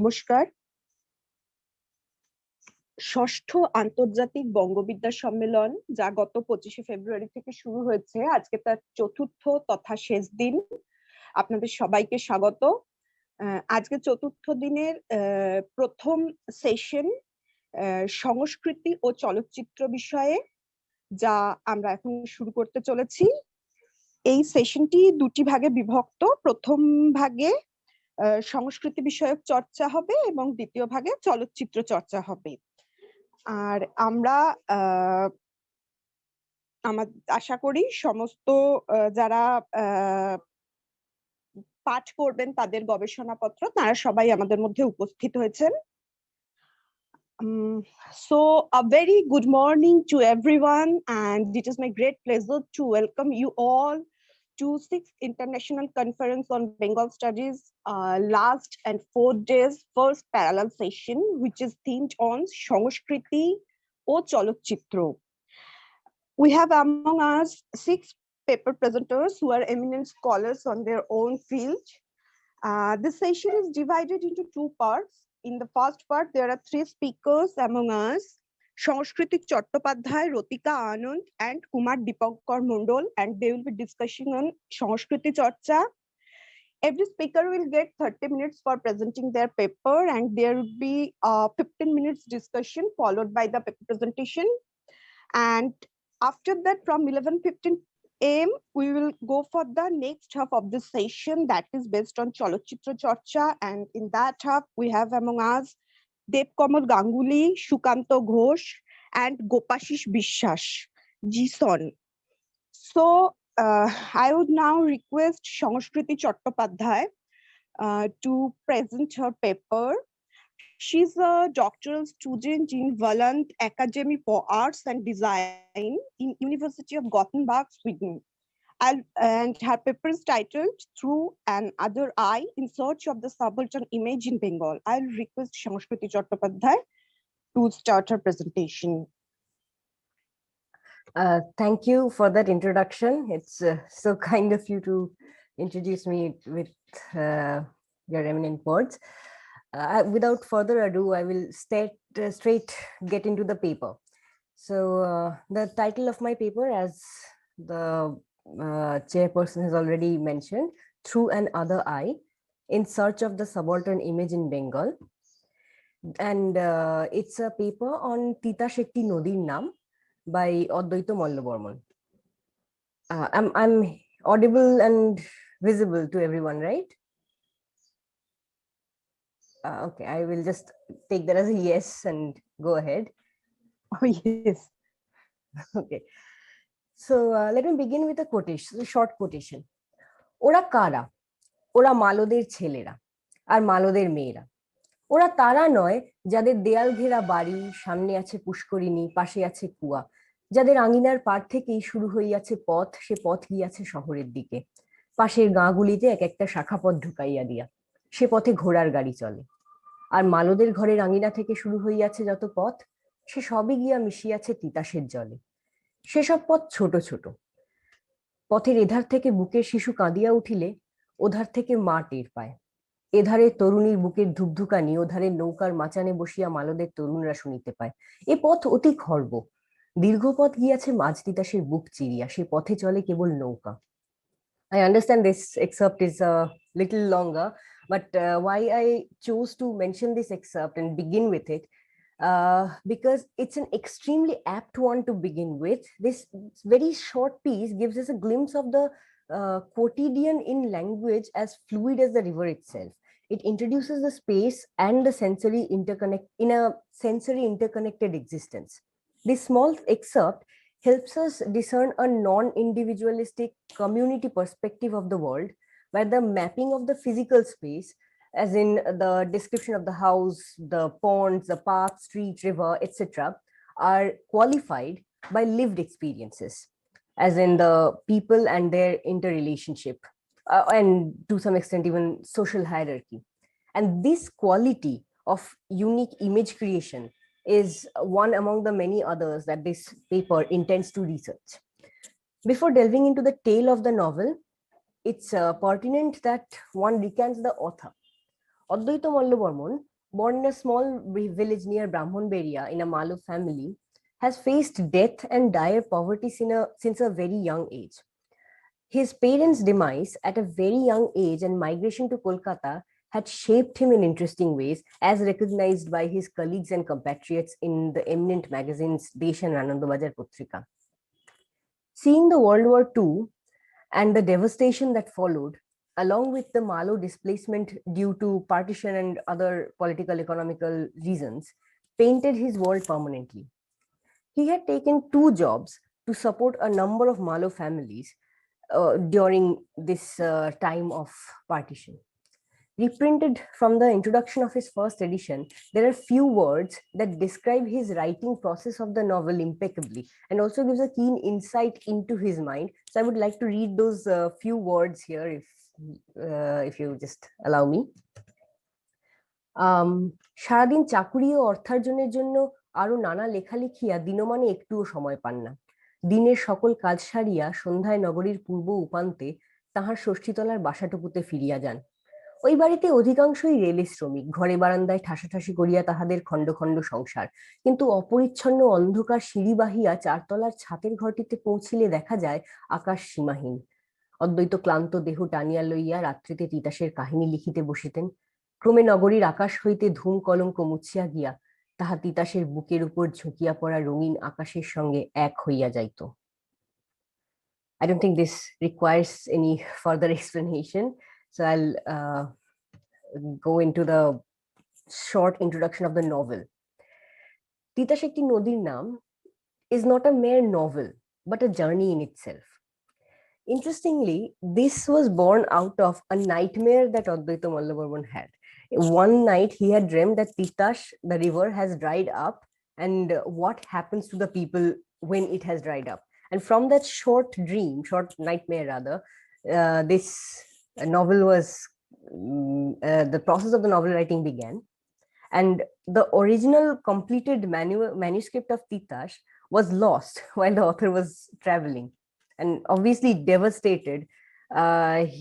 নমস্কার। ষষ্ঠ আন্তর্জাতিক বঙ্গবিদ্যা সম্মেলন যা গত 25শে ফেব্রুয়ারি থেকে শুরু হয়েছে, আজকে তার চতুর্থ তথা শেষ দিন। আপনাদের সবাইকে স্বাগত। আজকে চতুর্থ দিনের প্রথম সেশন সংস্কৃতি ও চলচ্চিত্র বিষয়ে, যা আমরা এখন শুরু করতে চলেছি। এই সেশনটি দুটি ভাগে বিভক্ত। প্রথম ভাগে সংস্কৃতি বিষয়ক চর্চা হবে এবং দ্বিতীয় ভাগে চলচ্চিত্র চর্চা হবে। আর আমরা আশা করি সমস্ত যারা পাঠ করবেন তাদের গবেষণাপত্র তারা সবাই আমাদের মধ্যে উপস্থিত হয়েছেন। So a very good morning to everyone, and it is my great pleasure to welcome you all to 6th International Conference on Bengal Studies, last and 4 days first parallel session, which is themed on Sangskriti or Cholokchitro. We have among us 6 paper presenters who are eminent scholars on their own field. This session is divided into 2 parts. In the first part, there are 3 speakers among us: Sangskriti Chattopadhyay, Rotika Anand, and Kumar Dipankar Mondol, and they will be discussing on Sangskriti Charcha. Every speaker will get 30 minutes for presenting their paper, and there will be a 15 minutes discussion followed by the paper presentation. And after that, from 11:15 a.m., we will go for the next half of the session that is based on Cholokchitra Charcha. And in that half, we have among us Dev Kamal Ganguly, Shukanto Ghosh, and Gopashish Bishwas, Jison. So I would now request Sangskriti Chattopadhyay to present her paper. She's a doctoral student in Valand Academy for Arts and Design in University of Gothenburg, Sweden. And her paper is titled Through an Other Eye in Search of the Subaltern Image in Bengal. I'll request Sangskriti Chattopadhyay to start her presentation. Thank you for that introduction. It's so kind of you to introduce me with your eminent words. Without further ado, I will straight get into the paper. So the title of my paper, as the chairperson has already mentioned, Through an Other Eye in Search of the Subaltern Image in Bengal. And it's a paper on Tita Shekti Nodir Nam by Advaita Mallabarman. I'm audible and visible to everyone, right? Okay, I will just take that as a yes and go ahead. Oh, yes. Okay. So let me begin with a quotation, a short quotation. ওরা কারা? ওরা মালদের ছেলেরা আর মালদের মেয়েরা। ওরা তারা নয় যাদের দেয়াল ঘেরা বাড়ি, সামনে আছে পুষ্করিণী, পাশে আছে কুয়া, যাদের আঙিনার পার থেকেই শুরু হইয়াছে পথ, সে পথ গিয়াছে শহরের দিকে, পাশের গাঁগুলিতে এক একটা শাখা পথ ঢুকাইয়া দিয়া, সে পথে ঘোড়ার গাড়ি চলে। আর মালদের ঘরের আঙিনা থেকে শুরু হইয়াছে যত পথ, সে সবই গিয়া মিশিয়াছে তিতাসের জলে। সেসব পথ ছোট ছোট। পথের এধার থেকে বুকের শিশু কাঁদিয়া উঠিলে ওধার থেকে মা টের পায়। এধারে তরুণীর বুকের ধুকধুকানি, ওধারে নৌকার মাচানে বসিয়া মালদের তরুণরা শুনিতে পায়। এ পথ অতি খর্ব, দীর্ঘ পথ গিয়াছে মাঝ তিতাসের বুক চিরিয়া, সে পথে চলে কেবল নৌকা। I understand this excerpt is a little longer, but why I chose to mention this excerpt and begin with it, because it's an extremely apt one to begin with. This very short piece gives us a glimpse of the quotidian in language as fluid as the river itself. It introduces the space and the sensory in a sensory interconnected existence. This small excerpt helps us discern a non-individualistic community perspective of the world, where the mapping of the physical space, as in the description of the house, the ponds, the park, street, river, etc., are qualified by lived experiences, as in the people and their interrelationship, and to some extent even social hierarchy. And this quality of unique image creation is one among the many others that this paper intends to research. Before delving into the tale of the novel, it's pertinent that one recants the author. Advaita Mallabarman born in a small village near Brahmanberia in a Malo family, has faced death and dire poverty since a very young age. His parents' demise at a very young age and migration to Kolkata had shaped him in interesting ways, as recognized by his colleagues and compatriots in the eminent magazines Desh and Anandabazar Putrika. Seeing the World War II and the devastation that followed, along with the Malo displacement due to partition and other political economical reasons, painted his world permanently. He had taken two jobs to support a number of Malo families during this time of partition. Reprinted from the introduction of his first edition, there are few words that describe his writing process of the novel impeccably and also gives a keen insight into his mind. So I would like to read those few words here if you just allow me. সারাদিন চাকুরি ও অর্থার্জনের জন্য আরো নানা লেখালেখিয়া দিনমানে একটুও সময় পান না। দিনের সকল কাজ সারিয়া সন্ধ্যায় নগরীর পূর্ব উপান্তে তাহার ষষ্ঠীতলার বাসাটুকুতে ফিরিয়া যান। ওই বাড়িতে অধিকাংশই রেলের শ্রমিক, ঘরে বারান্দায় ঠাসাঠাসি করিয়া তাহাদের খণ্ড খণ্ড সংসার, কিন্তু অপরিচ্ছন্ন অন্ধকার সিঁড়ি বাহিয়া চারতলার ছাতের ঘরটিতে পৌঁছিলে দেখা যায় আকাশ সীমাহীন। অদ্বৈত ক্লান্ত দেহ টানিয়া লইয়া রাত্রিতে তিতাসের কাহিনী লিখিতে বসিতেন। ক্রমে নগরীর আকাশ হইতে ধূম কলঙ্ক মুছিয়া গিয়া তাহা তিতাসের বুকের উপর ঝুঁকিয়া পড়া রঙিন আকাশের সঙ্গে এক হইয়া যাইত। I don't think this requires any further explanation, so I'll go into the short introduction of the novel. Titas একটি নদীর নাম is not a mere novel, but a journey in itself. Interestingly, this was born out of a nightmare that Advaita Mallabarman had. One night he had dreamed that Titash, the river, has dried up, and what happens to the people when it has dried up. And from that short dream, short nightmare rather, this novel was, the process of the novel writing began. And the original completed manuscript of Titash was lost while the author was traveling. And obviously devastated,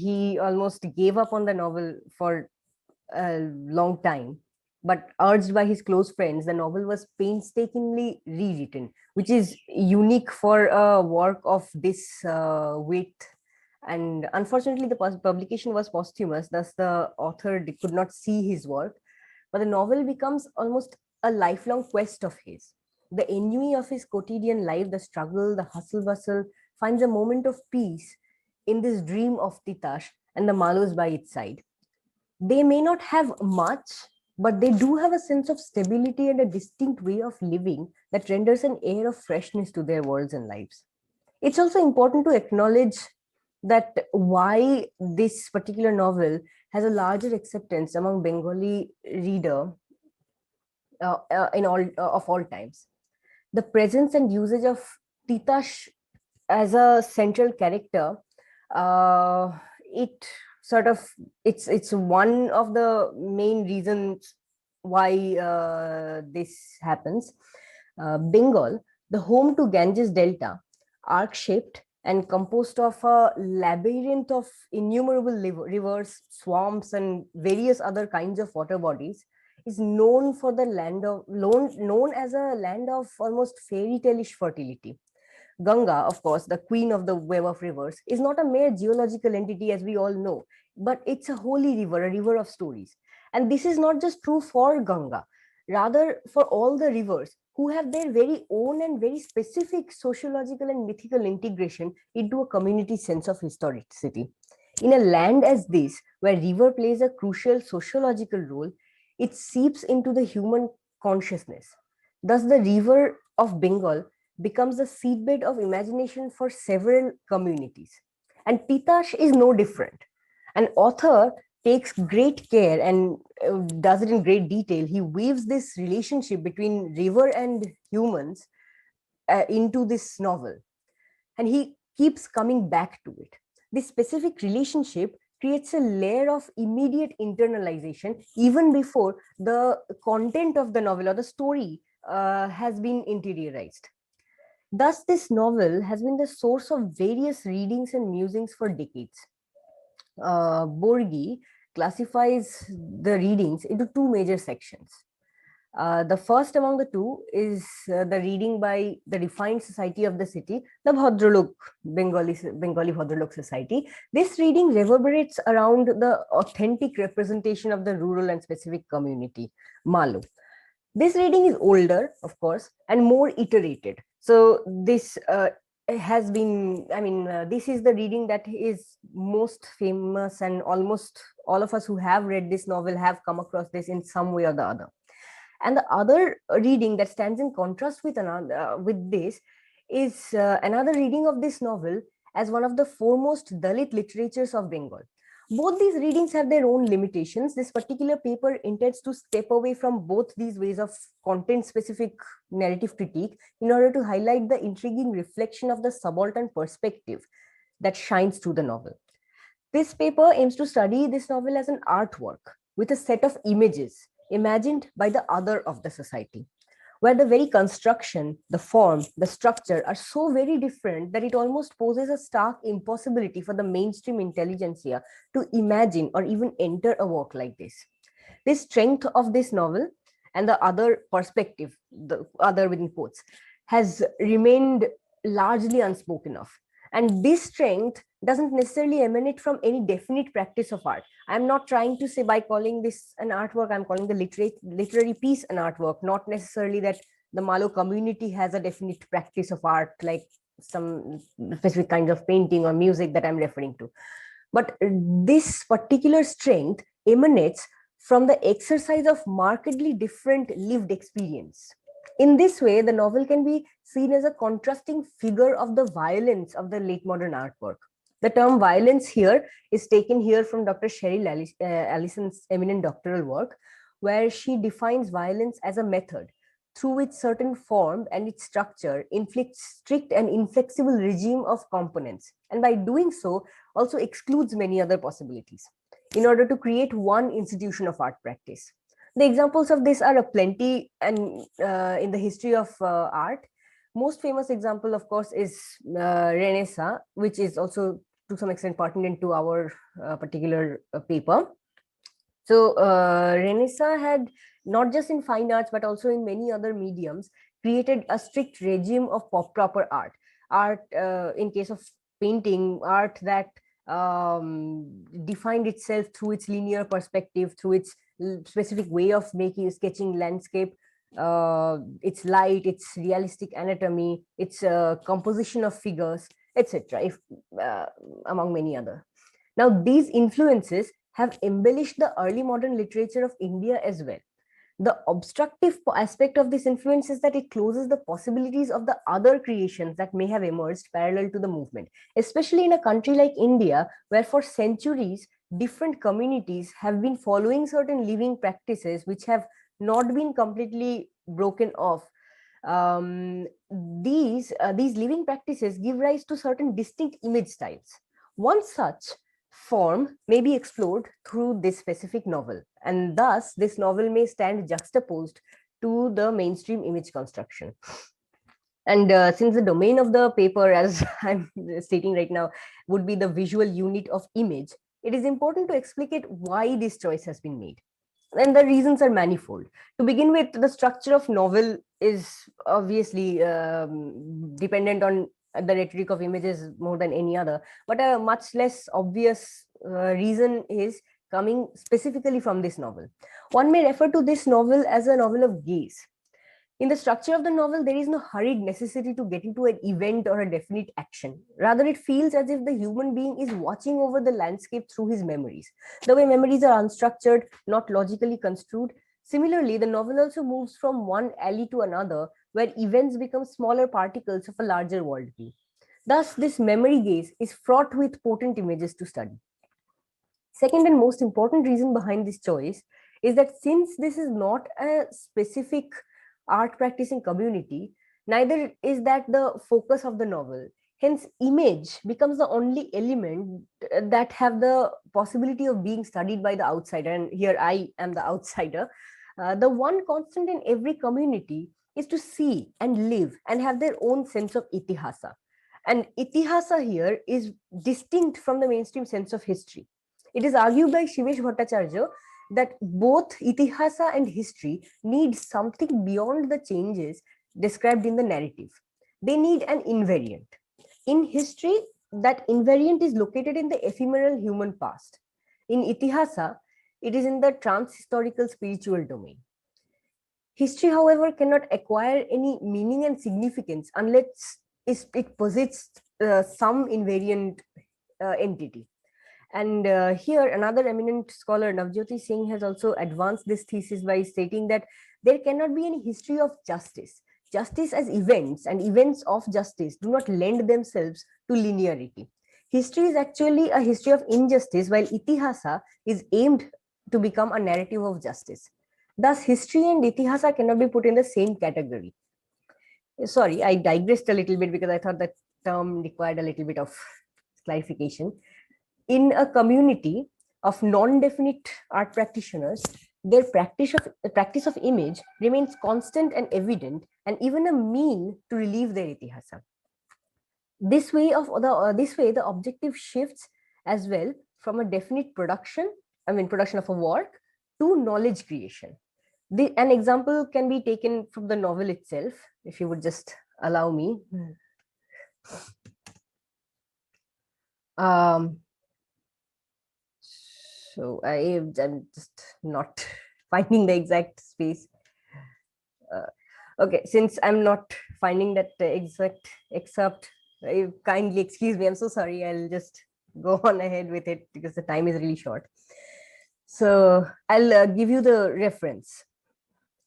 he almost gave up on the novel for a long time. But urged by his close friends, the novel was painstakingly rewritten, which is unique for a work of this width. And unfortunately, the publication was posthumous, thus the author could not see his work. But the novel becomes almost a lifelong quest of his. The ennui of his quotidian life, the struggle, the hustle bustle, finds a moment of peace in this dream of Titash and the Malos by its side. They may not have much, but they do have a sense of stability and a distinct way of living that renders an air of freshness to their worlds and lives. It's also important to acknowledge that why this particular novel has a larger acceptance among Bengali reader in all times. The presence and usage of Titash as a central character, it sort of it's one of the main reasons why this happens. Bengal, the home to Ganges Delta, arc-shaped and composed of a labyrinth of innumerable rivers, swamps, and various other kinds of water bodies, is known for the known as a land of almost fairy tale-ish fertility. Ganga, of course, the queen of the web of rivers, is not a mere geological entity, as we all know, but it's a holy river, a river of stories. And this is not just true for Ganga, rather for all the rivers who have their very own and very specific sociological and mythical integration into a community sense of historicity. In a land as this, where river plays a crucial sociological role, it seeps into the human consciousness. Thus, the river of Bengal becomes the seedbed of imagination for several communities. And Titash is no different. An author takes great care and does it in great detail. He weaves this relationship between river and humans into this novel, and he keeps coming back to it. This specific relationship creates a layer of immediate internalization even before the content of the novel or the story has been interiorized. Thus, this novel has been the source of various readings and musings for decades. Borgi classifies the readings into two major sections. The first among the two is the reading by the Refined Society of the City, the Bhadralok, Bengali Bhadralok Society. This reading reverberates around the authentic representation of the rural and specific community, Malo. This reading is older, of course, and more iterated. So this has been, this is the reading that is most famous, and almost all of us who have read this novel have come across this in some way or the other. And the other reading that stands in contrast with another with this is another reading of this novel as one of the foremost Dalit literatures of Bengal. Both these readings have their own limitations. This particular paper intends to step away from both these ways of content-specific narrative critique in order to highlight the intriguing reflection of the subaltern perspective that shines through the novel. This paper aims to study this novel as an artwork with a set of images imagined by the other of the society, where the very construction, the form, the structure are so very different that it almost poses a stark impossibility for the mainstream intelligentsia to imagine or even enter a work like this. This strength of this novel and the other perspective, the other within quotes, has remained largely unspoken of. And this strength doesn't necessarily emanate from any definite practice of art. I'm not trying to say by calling this an artwork, I'm calling the literary piece an artwork, not necessarily that the Malo community has a definite practice of art, like some specific kinds of painting or music that I'm referring to. But this particular strength emanates from the exercise of markedly different lived experience. In this way, the novel can be seen as a contrasting figure of the violence of the late modern artwork. The term violence here is taken here from Dr. Cheryl Allison's eminent doctoral work, where she defines violence as a method through which certain form and its structure inflicts strict and inflexible regime of components, and by doing so also excludes many other possibilities in order to create one institution of art practice. The examples of this are aplenty, and in the history of art. Most famous example, of course, is Renaissance, which is also to some extent pertinent to our particular paper. So Renaissance had, not just in fine arts, but also in many other mediums, created a strict regime of proper art. Art, in case of painting, art that defined itself through its linear perspective, through its specific way of sketching landscape, its light, its realistic anatomy, its composition of figures, etc., if among many other. Now, these influences have embellished the early modern literature of India as well. The obstructive aspect of this influence is that it closes the possibilities of the other creations that may have emerged parallel to the movement, especially in a country like India, where for centuries, different communities have been following certain living practices which have not been completely broken off. These living practices give rise to certain distinct image styles. One such form may be explored through this specific novel, and thus this novel may stand juxtaposed to the mainstream image construction. And since the domain of the paper, as I'm stating right now, would be the visual unit of image, it is important to explicate why this choice has been made. And the reasons are manifold. To begin with, the structure of novel is obviously dependent on the rhetoric of images more than any other, but a much less obvious reason is coming specifically from this novel. One may refer to this novel as a novel of gaze. In the structure of the novel, there is no hurried necessity to get into an event or a definite action. Rather, it feels as if the human being is watching over the landscape through his memories. The way memories are unstructured, not logically construed. Similarly, the novel also moves from one alley to another, where events become smaller particles of a larger worldview. Thus, this memory gaze is fraught with potent images to study. Second and most important reason behind this choice is that since this is not a specific art practicing community, neither is that the focus of the novel. Hence, image becomes the only element that have the possibility of being studied by the outsider. And here I am the outsider. The one constant in every community is to see and live and have their own sense of itihasa. And itihasa here is distinct from the mainstream sense of history. It is argued by Shivesh Bhattacharya that both itihasa and history need something beyond the changes described in the narrative. They need an invariant. In history, that invariant is located in the ephemeral human past. In itihasa, it is in the trans-historical spiritual domain. History, however, cannot acquire any meaning and significance unless it possesses some invariant entity. And here, another eminent scholar, Navjyoti Singh, has also advanced this thesis by stating that there cannot be any history of justice. Justice as events and events of justice do not lend themselves to linearity. History is actually a history of injustice, while itihasa is aimed to become a narrative of justice. Thus, history and itihasa cannot be put in the same category. Sorry, I digressed a little bit because I thought that term required a little bit of clarification. In a community of non-definite art practitioners, their practice of image remains constant and evident, and even a mean to relieve their itihasa. This way, the objective shifts as well from a definite production of a work, to knowledge creation. An example can be taken from the novel itself, if you would just allow me. So I'm just not finding the exact space. Okay, since I'm not finding that exact excerpt, kindly excuse me. I'm so sorry. I'll just go on ahead with it because the time is really short. So I'll give you the reference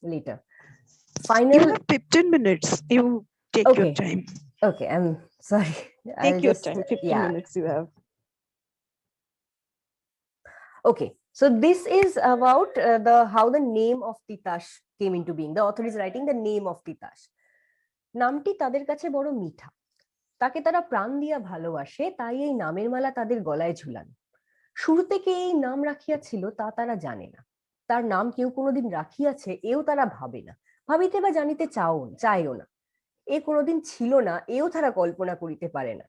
later. You have 15 minutes. You take your time. Okay, I'm sorry. Take your time. 15 minutes you have. Okay, so this is about how the name of Titash came into being. The author is writing the name of Titash. নামটি তাদের কাছে বড় মিঠা, তাকে তারা প্রাণ দিয়া ভালোবাসে, তাই এই নামের মালা তাদের গলায় ঝুলানো। শুরু থেকে এই নাম রাখিয়াছিল তা তারা জানে না, তার নাম কেউ কোনোদিন রাখিয়াছে এও তারা ভাবে না, ভাবিতে বা জানিতে চায়ও না। এ কোনোদিন ছিল না এও তারা কল্পনা করিতে পারে না।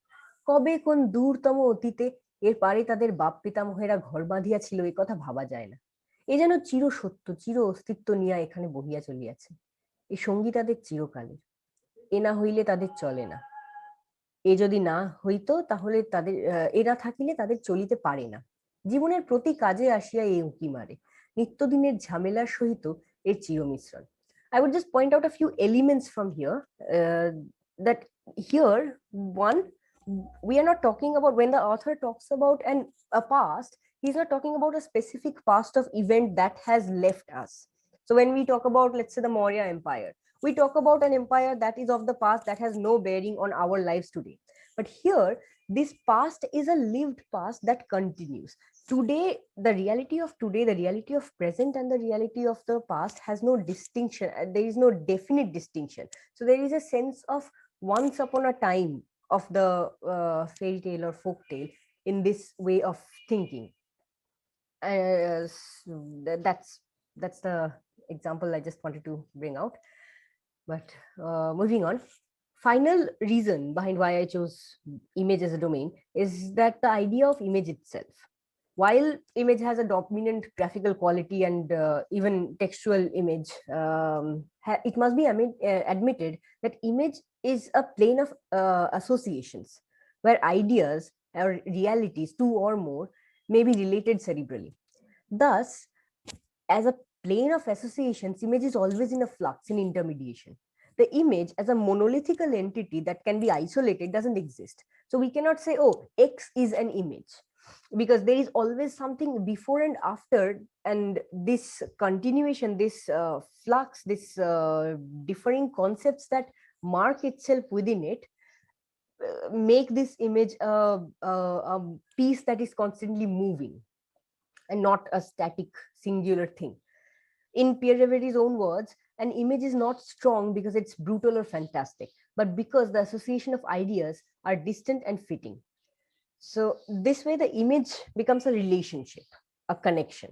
কবে কোন দূরতম অতীতে এর পারে তাদের বাপ পিতামহেরা ঘর বাঁধিয়াছিল এ কথা ভাবা যায় না। এ যেন চির সত্য, চির অস্তিত্ব নিয়ে এখানে বহিয়া চলিয়াছে। এই সঙ্গী তাদের চিরকালের, এ না হইলে তাদের চলে না। এ যদি না হইতো তাহলে তাদের এরা থাকিলে তাদের চলিতে পারে না। জীবনের প্রতি কাজে আসিয়া এই উঁকি মারে, নিত্যদিনের ঝামেলার সহিত এর চিরমিশ্রণ। I would just point out a few elements from here. That here, one, we are not talking about, when the author talks about a past, he's not talking about a specific past of event that has left us. So when we talk about, let's say, the Maurya Empire, we talk about an empire that is of the past that has no bearing on our lives today. But here, this past is a lived past that continues. Today, the reality of today, the reality of present, and the reality of the past has no distinction. There is no definite distinction. So there is a sense of once upon a time of the fairy tale or folk tale in this way of thinking. That's the example I just wanted to bring out. But moving on, final reason behind why I chose image as a domain is that the idea of image itself, while image has a dominant graphical quality and even textual image, it must be admitted that image is a plane of associations where ideas or realities, two or more, may be related cerebrally. Thus, as a plane of associations, image is always in a flux, in intermediation. The image as a monolithical entity that can be isolated doesn't exist. So we cannot say, oh, X is an image, because there is always something before and after, and this continuation, this flux, this differing concepts that mark itself within it make this image a piece that is constantly moving and not a static singular thing. In Pierre Revere's own words, an image is not strong because it's brutal or fantastic, but because the association of ideas are distant and fitting. So this way, the image becomes a relationship, a connection.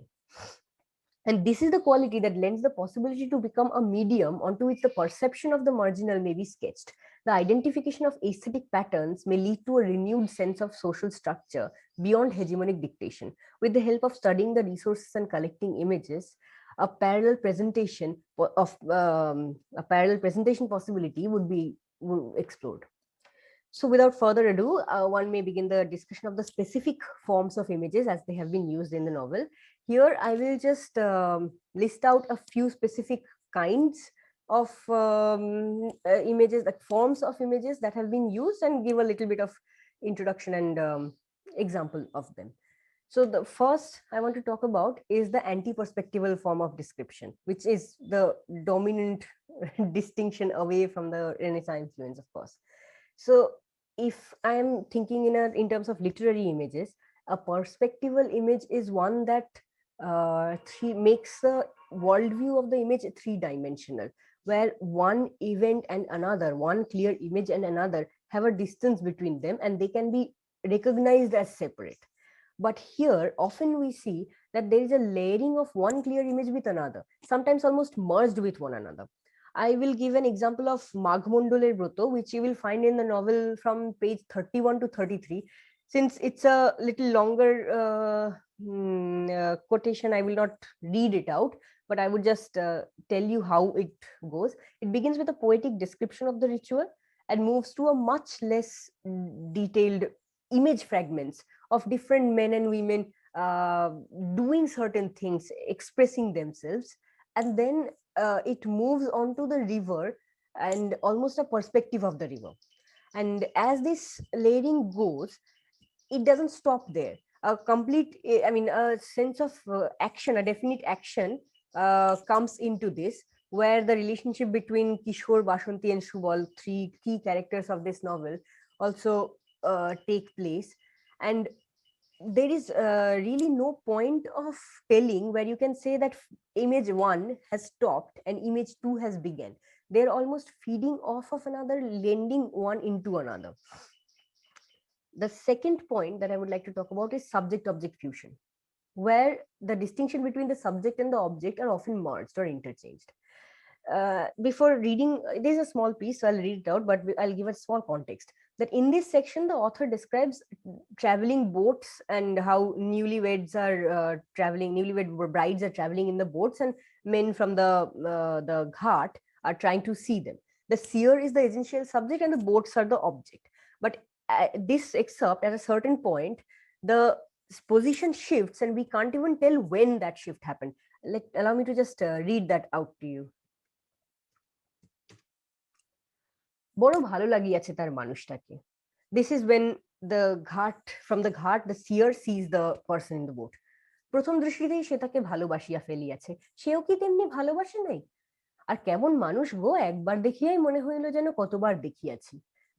And this is the quality that lends the possibility to become a medium onto which the perception of the marginal may be sketched. The identification of aesthetic patterns may lead to a renewed sense of social structure beyond hegemonic dictation. With the help of studying the resources and collecting images, a parallel presentation possibility would be explored. So without further ado, one may begin the discussion of the specific forms of images as they have been used in the novel. Here, I will just list out a few specific kinds of images, like forms of images that have been used, and give a little bit of introduction and example of them. So the first I want to talk about is the anti-perspectival form of description, which is the dominant distinction away from the Renaissance influence, of course. So if I'm thinking in terms of literary images, a perspectival image is one that makes the worldview of the image three-dimensional, where one event and another, one clear image and another, have a distance between them and they can be recognized as separate. But here, often we see that there is a layering of one clear image with another, sometimes almost merged with one another. I will give an example of Maghmondoler Broto, which you will find in the novel from page 31 to 33. Since it's a little longer quotation, I will not read it out, but I would just tell you how it goes. It begins with a poetic description of the ritual and moves to a much less detailed image fragments of different men and women doing certain things, expressing themselves, and then it moves on to the river and almost a perspective of the river. And as this layering goes, it doesn't stop there. A complete, I mean, a sense of action, a definite action comes into this, where the relationship between Kishore, Bashanti, and Shubal, three key characters of this novel, also take place. And there is really no point of telling where you can say that image one has stopped and image two has begun. They're almost feeding off of another, lending one into another. The second point that I would like to talk about is subject-object fusion, where the distinction between the subject and the object are often merged or interchanged. Before reading, there's a small piece, so I'll read it out, but I'll give a small context. That in this section, the author describes traveling boats and how newlywed brides are traveling in the boats, and men from the ghat are trying to see them. The seer is the essential subject, and the boats are the object. But this excerpt, at a certain point, the position shifts, and we can't even tell when that shift happened. Allow me to just read that out to you. বড় ভালো লাগিয়াছে তার মানুষটাকে. This is when from the ghat the seer sees the person in the boat. প্রথম দৃষ্টিতেই সে তাকে ভালোবাসিয়া ফেলিয়াছে, সেও কি তেমনি ভালোবাসে নাই? আর কেমন মানুষ গো, একবার দেখিয়াই মনে হইল যেন কতবার দেখিয়াছি।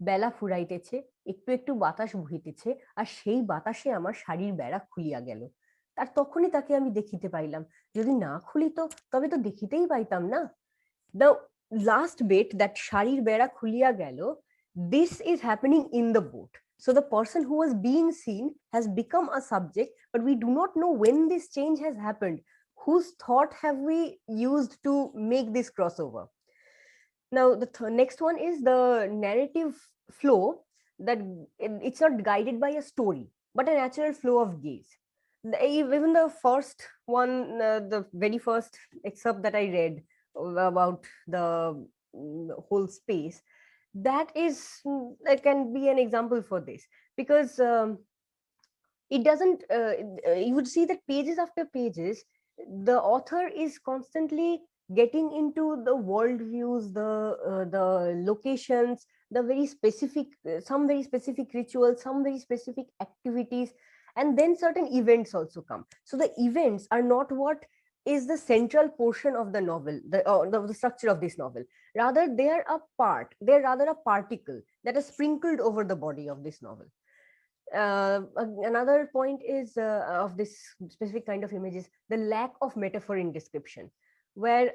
বেলা ফুরাইতেছে, একটু একটু বাতাস বহিতেছে, আর সেই বাতাসে আমার শাড়ির বেড়া খুলিয়া গেল। আর তখনই তাকে আমি দেখিতে পাইলাম, যদি না খুলিত তবে তো দেখিতেই পাইতাম না। The last bit, that sharir bera khuliya gelo, this is happening in the boat. So the person who was being seen has become a subject, but we do not know when this change has happened. Whose thought have we used to make this crossover? Now the next one is the narrative flow, that it's not guided by a story but a natural flow of gaze. Even the first one, the very first excerpt that I read about the whole space, that is, that can be an example for this, because it doesn't you would see that pages after pages the author is constantly getting into the world views, the locations, the very specific some very specific rituals, some very specific activities, and then certain events also come. So the events are not what is the central portion of the novel, the structure of this novel. Rather, they are a part, they're rather a particle that is sprinkled over the body of this novel. Another point is of this specific kind of images, the lack of metaphor in description, where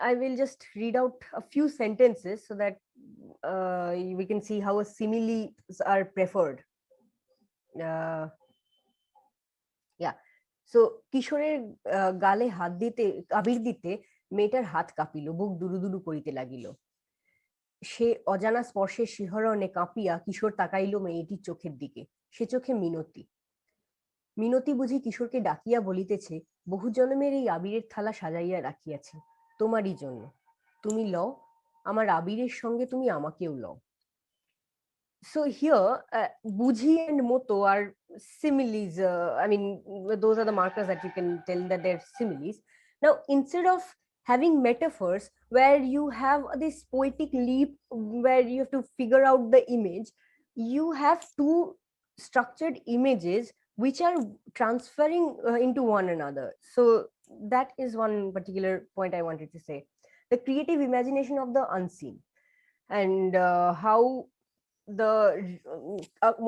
I will just read out a few sentences so that we can see how similes are preferred. Yeah. So কিশোরের গালে হাত দিতে, আবির দিতে মেয়েটার হাত কাঁপিল, বুক দুরু দুরু করিতে লাগিল। সে অজানা স্পর্শের শিহরণে কাঁপিয়া কিশোর তাকাইল মেয়েটির চোখের দিকে, সে চোখে মিনতি। মিনতি বুঝি কিশোরকে ডাকিয়া বলিতেছে, বহু জন্মের এই আবিরের থালা সাজাইয়া রাখিয়াছি তোমারই জন্য, তুমি লও, আমার আবিরের সঙ্গে তুমি আমাকেও লও। So here, Buji and Moto are similes. I mean, those are the markers that you can tell that they're similes. Now, instead of having metaphors where you have this poetic leap where you have to figure out the image, you have two structured images which are transferring into one another. So that is one particular point I wanted to say. The creative imagination of the unseen, and how the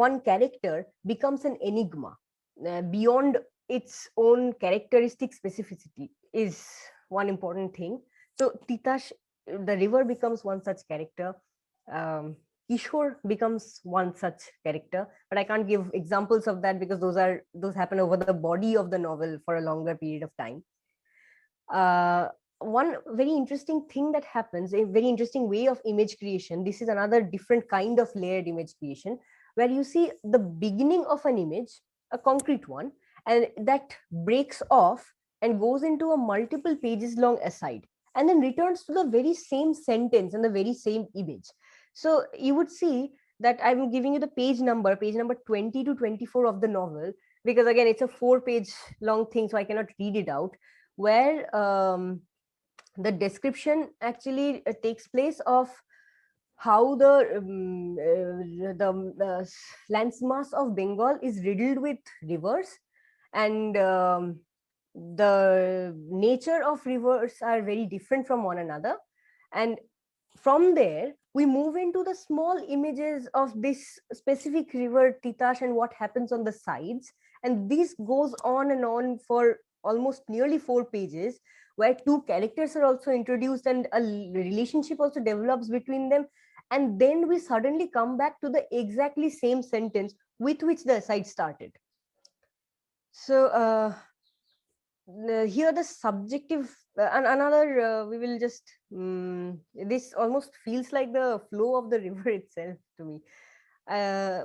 one character becomes an enigma beyond its own characteristic specificity is one important thing. So Titash, the river becomes one such character. Kishore becomes one such character, but I can't give examples of that because those happen over the body of the novel for a longer period of time. One very interesting thing that happens, a very interesting way of image creation. This is another different kind of layered image creation, where you see the beginning of an image, a concrete one, and that breaks off and goes into a multiple pages long aside, and then returns to the very same sentence and the very same image. So you would see that I'm giving you the page number 20 to 24 of the novel, because again, it's a 4-page long thing, so I cannot read it out, where the description actually takes place of how the landmass of Bengal is riddled with rivers, and the nature of rivers are very different from one another. And from there, we move into the small images of this specific river Titash and what happens on the sides. And this goes on and on for almost nearly 4 pages, where two characters are also introduced and a relationship also develops between them. And then we suddenly come back to the exactly same sentence with which the aside started. So here the subjective and another we will just this almost feels like the flow of the river itself to me.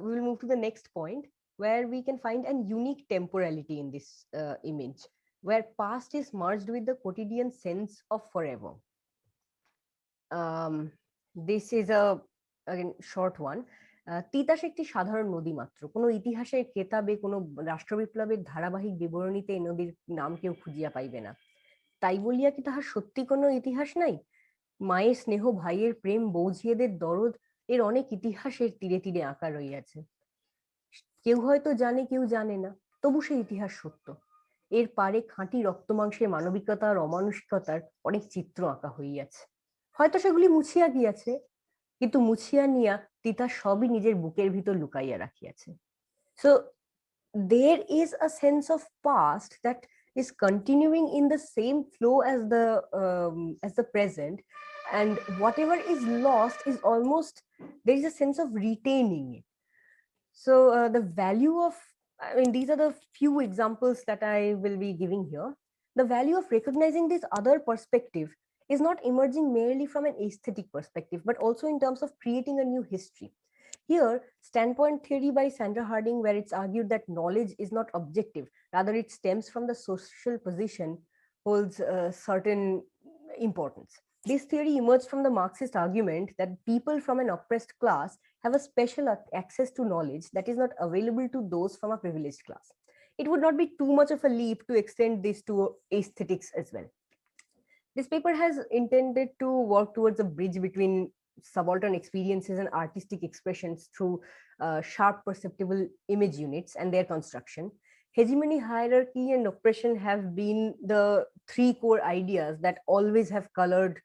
We will move to the next point, where we can find an unique temporality in this image, where past is merged with the quotidian sense of forever. This is a again short one. Titas একটি সাধারণ নদী মাত্র, কোনো ইতিহাসের কেতাবে কোনো রাষ্ট্রবিপ্লবের ধারাবাহিক বিবরণীতে এই নদীর নাম কেউ খুঁজিয়া পাইবে না। তাই বলিয়া কি তাহার সত্যি কোনো ইতিহাস নাই? মায়ের স্নেহ, ভাইয়ের প্রেম, বৌঝিয়েদের দরদ, এর অনেক ইতিহাসের তীরে তীরে আঁকা রইয়াছে। কেউ হয়তো জানে, কেউ জানে না, তবু সেই ইতিহাস সত্য। এর পারে খাঁটি রক্তমাংসের মানবিকতা আর অমানুষিকতার অনেক চিত্র আঁকা হইয়াছে। হয়তো সেগুলি মুছিয়া গিয়াছে, কিন্তু মুছিয়া নিয়া তিতাস সবই নিজের বুকের ভিতর লুকাইয়া রাখিয়াছে। So there is a sense of past that is continuing in the same flow as the present, and whatever is lost is almost, there is a sense of retaining it. So the value of, I mean, these are the few examples that I will be giving here. The value of recognizing this other perspective is not emerging merely from an aesthetic perspective, but also in terms of creating a new history. Here, standpoint theory by Sandra Harding, where it's argued that knowledge is not objective, rather it stems from the social position, holds certain importance. This theory emerged from the Marxist argument that people from an oppressed class have a special access to knowledge that is not available to those from a privileged class. It would not be too much of a leap to extend this to aesthetics as well. This paper has intended to work towards a bridge between subaltern experiences and artistic expressions through sharp perceptible image units and their construction. Hegemony, hierarchy, and oppression have been the 3 core ideas that always have colored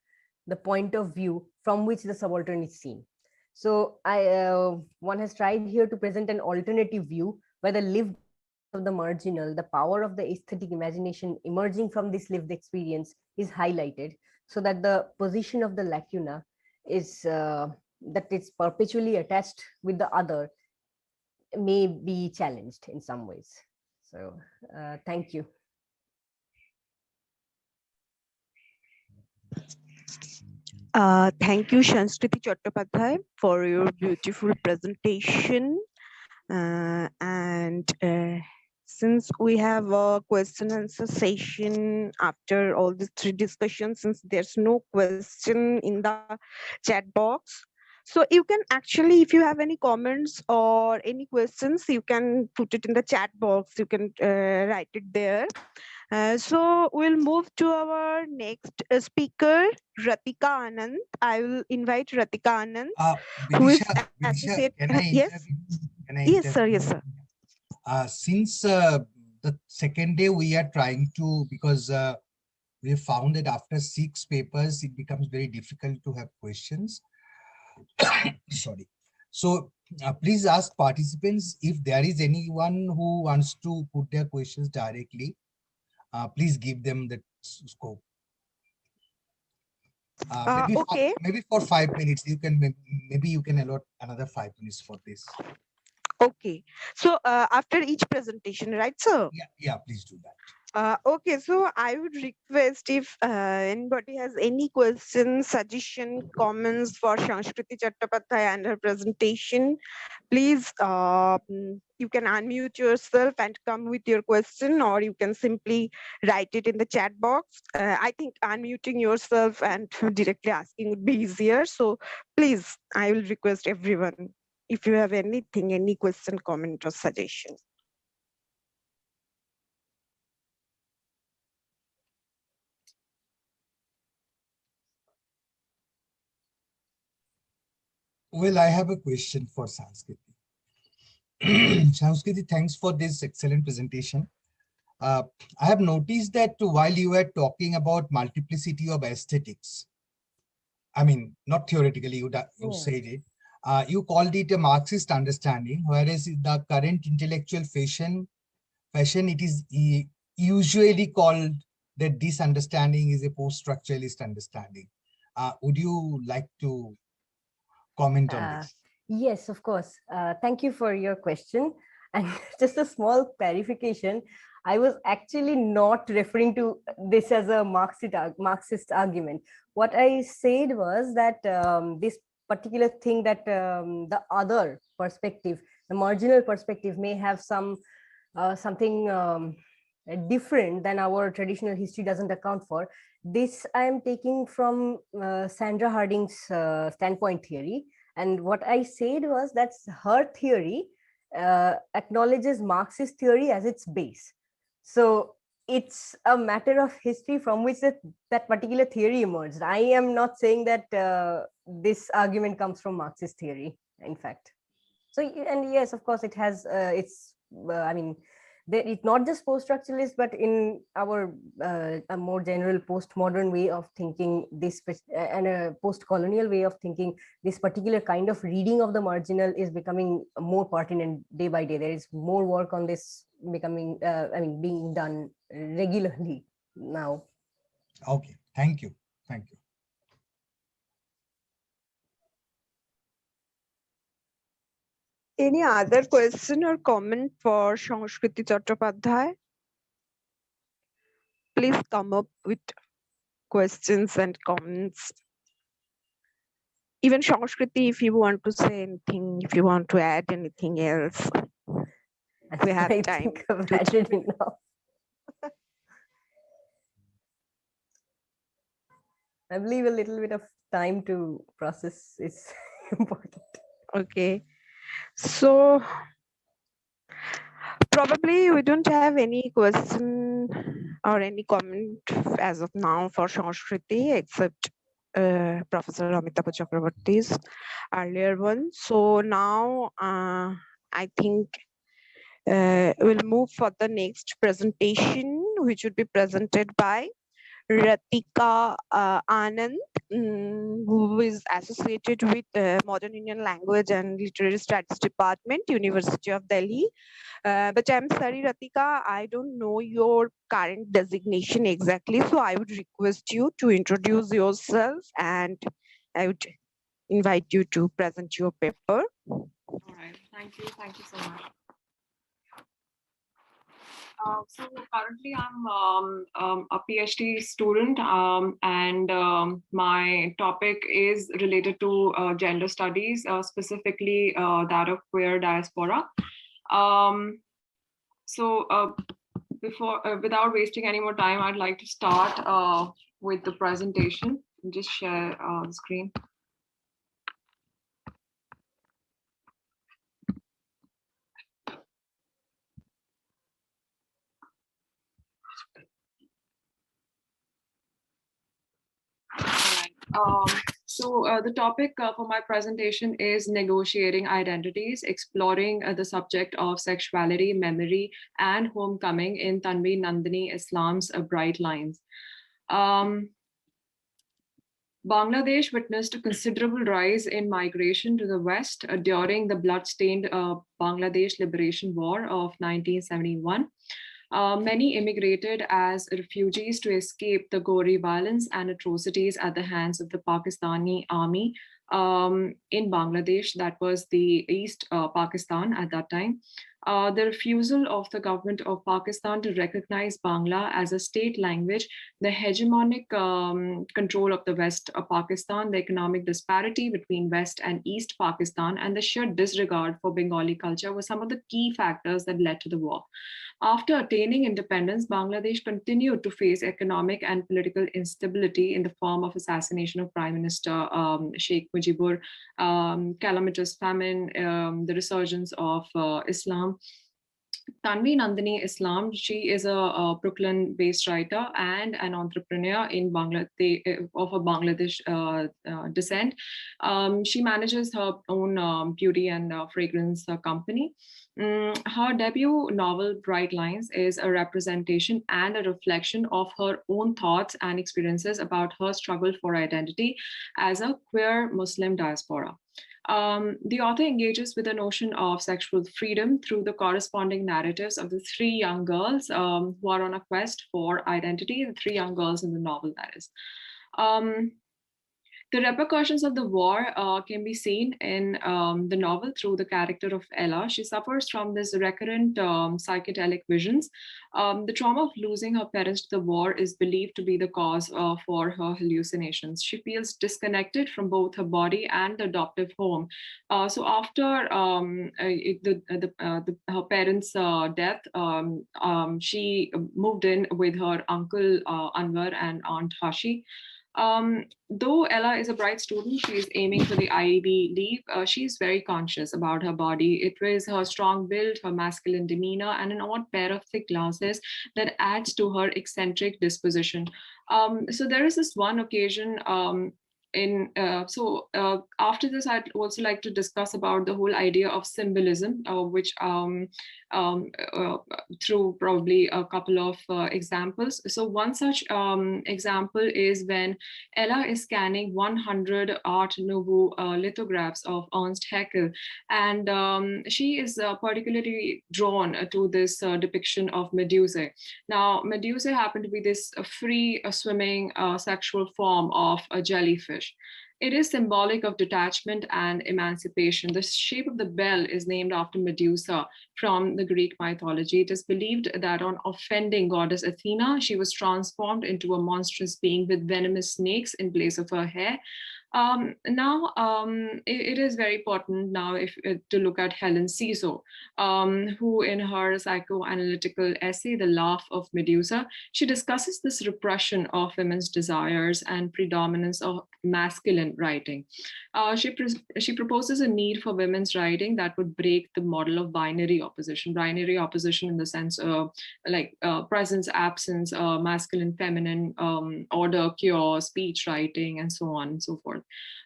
the point of view from which the subaltern is seen. So one has tried here to present an alternative view where the lived of the marginal, the power of the aesthetic imagination emerging from this lived experience is highlighted, so that the position of the lacuna is that it's perpetually attached with the other may be challenged in some ways. So thank you. Thank you, Shanskriti Chattopadhyay, for your beautiful presentation. And since we have a question and answer session after all these three discussions, since there's no question in the chat box, so you can actually, if you have any comments or any questions, you can put it in the chat box. You can write it there. So we'll move to our next speaker, Ratika Anand. I will invite Ratika Anand, who is Vidisha, associate. can I Yes, interview? Can I yes, sir. interview? Yes, sir. Since the second day we are trying to, because we found that after 6 papers, it becomes very difficult to have questions. Sorry. So please ask participants if there is anyone who wants to put their questions directly. Please give them the scope. Okay. Maybe for 5 minutes you can, maybe you can allot another 5 minutes for this. Okay. So after each presentation, right, sir? Yeah, please do that. Okay, so I would request if anybody has any questions, suggestion, comments for Shanskriti Chattopadhyay and her presentation, please you can unmute yourself and come with your question, or you can simply write it in the chat box. I think unmuting yourself and directly asking would be easier. So please, I will request everyone if you have anything, any question, comment, or suggestion. Well, I have a question for Sanskriti. Sanskriti, thanks for this excellent presentation. I have noticed that while you were talking about multiplicity of aesthetics, I mean, not theoretically, you said it, you called it a Marxist understanding, whereas in the current intellectual fashion, it is usually called that this understanding is a post-structuralist understanding. Would you like to comment on this? Yes, of course. Thank you for your question. And just a small clarification, I was actually not referring to this as a Marxist argument. What I said was that this particular thing, that the other perspective, the marginal perspective, may have something different than our traditional history doesn't account for. This I am taking from Sandra Harding's standpoint theory. And what I said was that her theory acknowledges Marxist theory as its base. So it's a matter of history from which that particular theory emerged. I am not saying that this argument comes from Marxist theory, in fact. So, and yes, of course, it has I mean, it's not just post-structuralist, but in our a more general postmodern way of thinking, this and a post-colonial way of thinking, this particular kind of reading of the marginal is becoming more pertinent day by day. There is more work on this becoming, being done regularly now. Okay, thank you. Thank you. Any other question or comment for Shanskriti Chattopadhyay? Please come up with questions and comments. Even Shanskriti, if you want to say anything, if you want to add anything else, we have I time. think I've added enough. I believe a little bit of time to process is important. Okay. So probably we don't have any question or any comment as of now for Shanskriti, except Professor Amitabh Chakraborty's earlier one. So now I think we'll move for the next presentation, which would be presented by Ratika Anand, who is associated with Modern Indian Language and Literary Studies Department, University of Delhi. But I'm sorry, Ratika, I don't know your current designation exactly, so I would request you to introduce yourself, and I would invite you to present your paper. All right, thank you so much. So currently I'm a PhD student, and my topic is related to gender studies, specifically that of queer diaspora. Um, so without wasting any more time, I'd like to start with the presentation. Just share the screen. The topic for my presentation is negotiating identities, exploring the subject of sexuality, memory, and homecoming in Tanvi Nandini Islam's Bright Lines. Bangladesh witnessed a considerable rise in migration to the West during the blood-stained Bangladesh Liberation War of 1971. Many immigrated as refugees to escape the gory violence and atrocities at the hands of the Pakistani army in Bangladesh. That was the East Pakistan at that time. The refusal of the government of Pakistan to recognize Bangla as a state language, the hegemonic control of the West of Pakistan, the economic disparity between West and East Pakistan, and the sheer disregard for Bengali culture were some of the key factors that led to the war. After attaining independence, Bangladesh continued to face economic and political instability in the form of assassination of Prime Minister Sheikh Mujibur, calamitous famine, the resurgence of Islam. Tanvi Nandini Islam, she is a Brooklyn-based writer and an entrepreneur in Bangladesh, of a Bangladesh descent. She manages her own beauty and fragrance company. Her debut novel, Bright Lines, is a representation and a reflection of her own thoughts and experiences about her struggle for identity as a queer Muslim diaspora. The author engages with the notion of sexual freedom through the corresponding narratives of the three young girls who are on a quest for identity, the three young girls in the novel, that is. The repercussions of the war can be seen in the novel through the character of Ella. She suffers from this recurrent psychedelic visions. The trauma of losing her parents to the war is believed to be the cause for her hallucinations. She feels disconnected from both her body and the adoptive home. So after her parents' death, she moved in with her uncle Anwar and aunt Hashi. Though Ella is a bright student, she is aiming for the Ivy League. She is very conscious about her body. It was her strong build, her masculine demeanor, and an odd pair of thick glasses that adds to her eccentric disposition. So there is this one occasion after this, I'd also like to discuss about the whole idea of symbolism, which through probably a couple of examples. So one such example is when Ella is scanning 100 Art Nouveau lithographs of Ernst Haeckel, and she is particularly drawn to this depiction of Medusa. Now, Medusa happened to be this free swimming sexual form of a jellyfish. It is symbolic of detachment and emancipation. The shape of the bell is named after Medusa from the Greek mythology. It is believed that on offending goddess Athena, she was transformed into a monstrous being with venomous snakes in place of her hair. It is very important now to look at Helen Ciso, who in her psychoanalytical essay, The Laugh of Medusa, she discusses this repression of women's desires and predominance of masculine writing. She proposes a need for women's writing that would break the model of binary opposition in the sense of presence, absence, masculine, feminine, order, cure, speech, writing, and so on and so forth.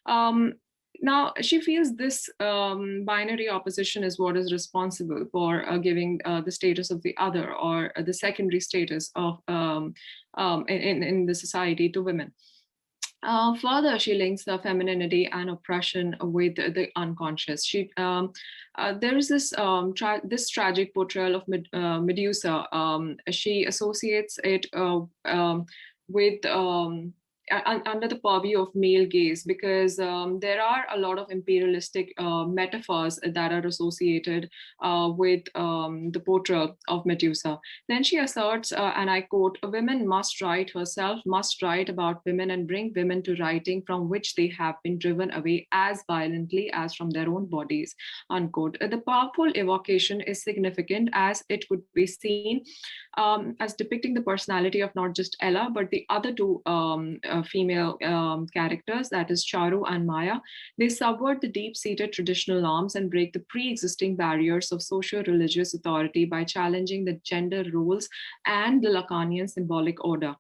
Now, she feels this binary opposition is what is responsible for giving the status of the other, or the secondary status of in the society to women. Further, she links the femininity and oppression with the unconscious. There is this tragic portrayal of Medusa. She associates it with under the purview of male gaze, because there are a lot of imperialistic metaphors that are associated with the portrayal of Medusa. Then she asserts, and I quote, "A woman must write herself, must write about women and bring women to writing from which they have been driven away as violently as from their own bodies," unquote. The powerful evocation is significant as it could be seen as depicting the personality of not just Ella, but the other two female characters, that is Charu and Maya. They subvert the deep-seated traditional norms and break the pre-existing barriers of socio-religious authority by challenging the gender roles and the Lacanian symbolic order.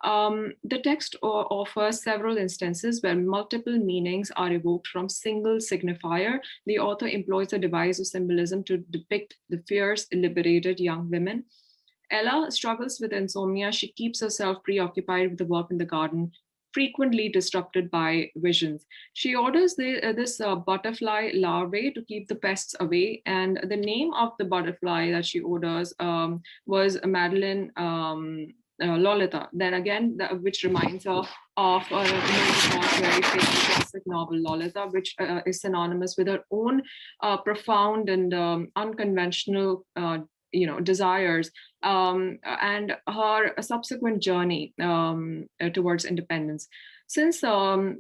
The text offers several instances where multiple meanings are evoked from single signifier. The author employs a device of symbolism to depict the fierce, liberated young women. Ella struggles with insomnia. She keeps herself preoccupied with the work in the garden, frequently disrupted by visions. She orders this butterfly larvae to keep the pests away, and the name of the butterfly that she orders was Madeline Lolita. Then again, which reminds her of very famous classic novel Lolita, which is synonymous with her own profound and unconventional desires, and her subsequent journey towards independence. Since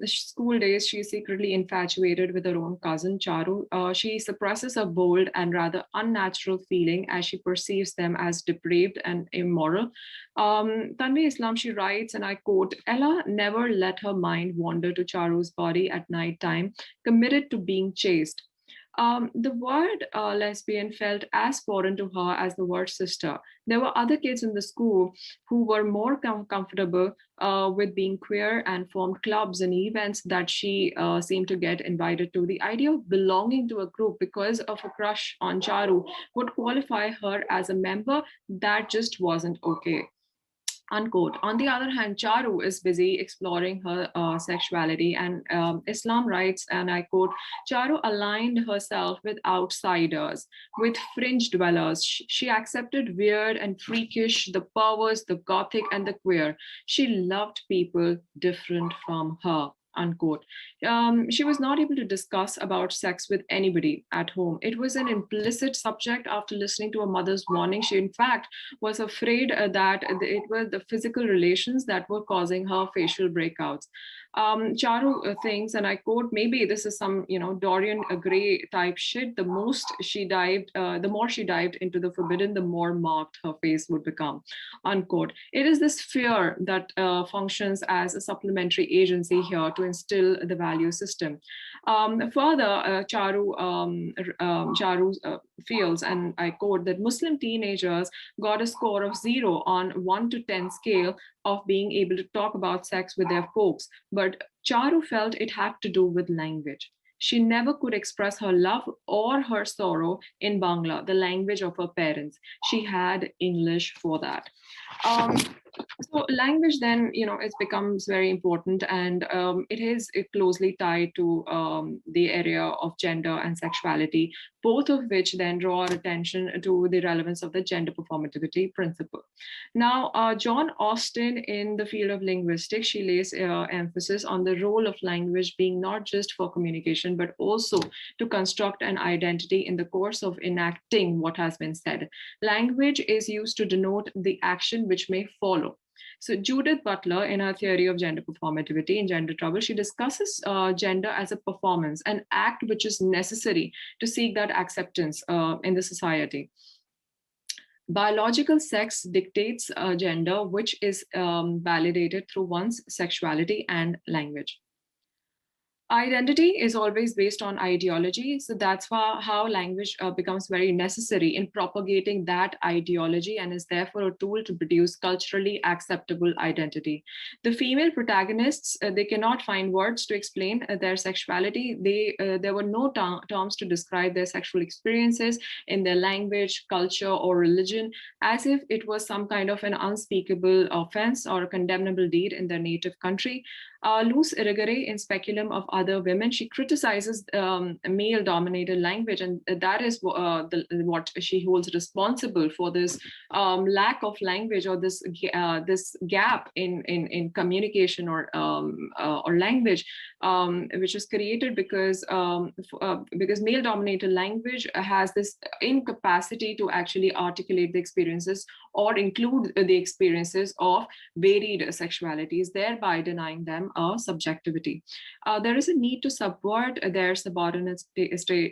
school days, she is secretly infatuated with her own cousin, Charu. She suppresses a bold and rather unnatural feeling as she perceives them as depraved and immoral. Tanvi Islam, she writes, and I quote, "Ella never let her mind wander to Charu's body at night time, committed to being chaste. The word lesbian felt as foreign to her as the word sister. There were other kids in the school who were more comfortable with being queer and formed clubs and events that she seemed to get invited to. The idea of belonging to a group because of a crush on Charu would qualify her as a member. That just wasn't okay." Unquote. On the other hand, Charu is busy exploring her sexuality, and Islam writes, and I quote, "Charu aligned herself with outsiders, with fringe dwellers. She accepted weird and freakish, the perverse, the gothic, and the queer. She loved people different from her." Unquote. She was not able to discuss about sex with anybody at home. It was an implicit subject after listening to her mother's warning. She, in fact, was afraid that it was the physical relations that were causing her facial breakouts. Charu thinks, and I quote, "Maybe this is some, Dorian Gray type shit. The more she dived into the forbidden, the more marked her face would become." Unquote. It is this fear that functions as a supplementary agency here to instill the value system. Further, Charu feels, and I quote, that Muslim teenagers got a score of 0 on 1 to 10 scale of being able to talk about sex with their folks. But Charu felt it had to do with language. She never could express her love or her sorrow in Bangla, the language of her parents. She had English for that. So language then, it becomes very important, and it is closely tied to the area of gender and sexuality, both of which then draw our attention to the relevance of the gender performativity principle. Now, John Austin, in the field of linguistics, she lays emphasis on the role of language being not just for communication, but also to construct an identity in the course of enacting what has been said. Language is used to denote the action which may follow. So Judith Butler, in her theory of gender performativity in Gender Trouble, she discusses gender as a performance, an act which is necessary to seek that acceptance in the society. Biological sex dictates gender, which is validated through one's sexuality and language. Identity is always based on ideology. So that's how language becomes very necessary in propagating that ideology and is therefore a tool to produce culturally acceptable identity. The female protagonists, they cannot find words to explain their sexuality. There were no terms to describe their sexual experiences in their language, culture, or religion, as if it was some kind of an unspeakable offense or a condemnable deed in their native country. Luz irrigere in speculum of other women. She criticizes male-dominated language, and that is what she holds responsible for this lack of language, or this gap in communication or language, which is created because male-dominated language has this incapacity to actually articulate the experiences or include the experiences of varied sexualities, thereby denying them a subjectivity. There is a need to subvert their subordinate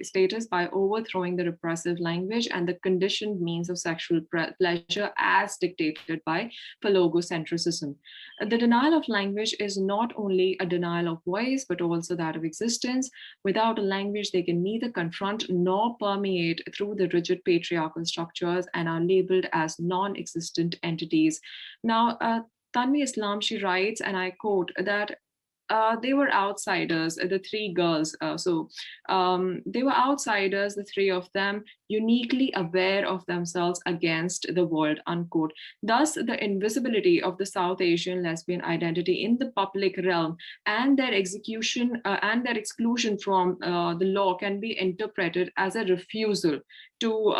status by overthrowing the repressive language and the conditioned means of sexual pleasure as dictated by phallogocentrism. The denial of language is not only a denial of voice, but also that of existence. Without a language, they can neither confront nor permeate through the rigid patriarchal structures and are labeled as non-existent entities. Now, Tanvi Islam, she writes, and I quote, that they were outsiders, the three girls. They were outsiders, the three of them, uniquely aware of themselves against the world, unquote. Thus, the invisibility of the South Asian lesbian identity in the public realm and their execution and their exclusion from the law can be interpreted as a refusal to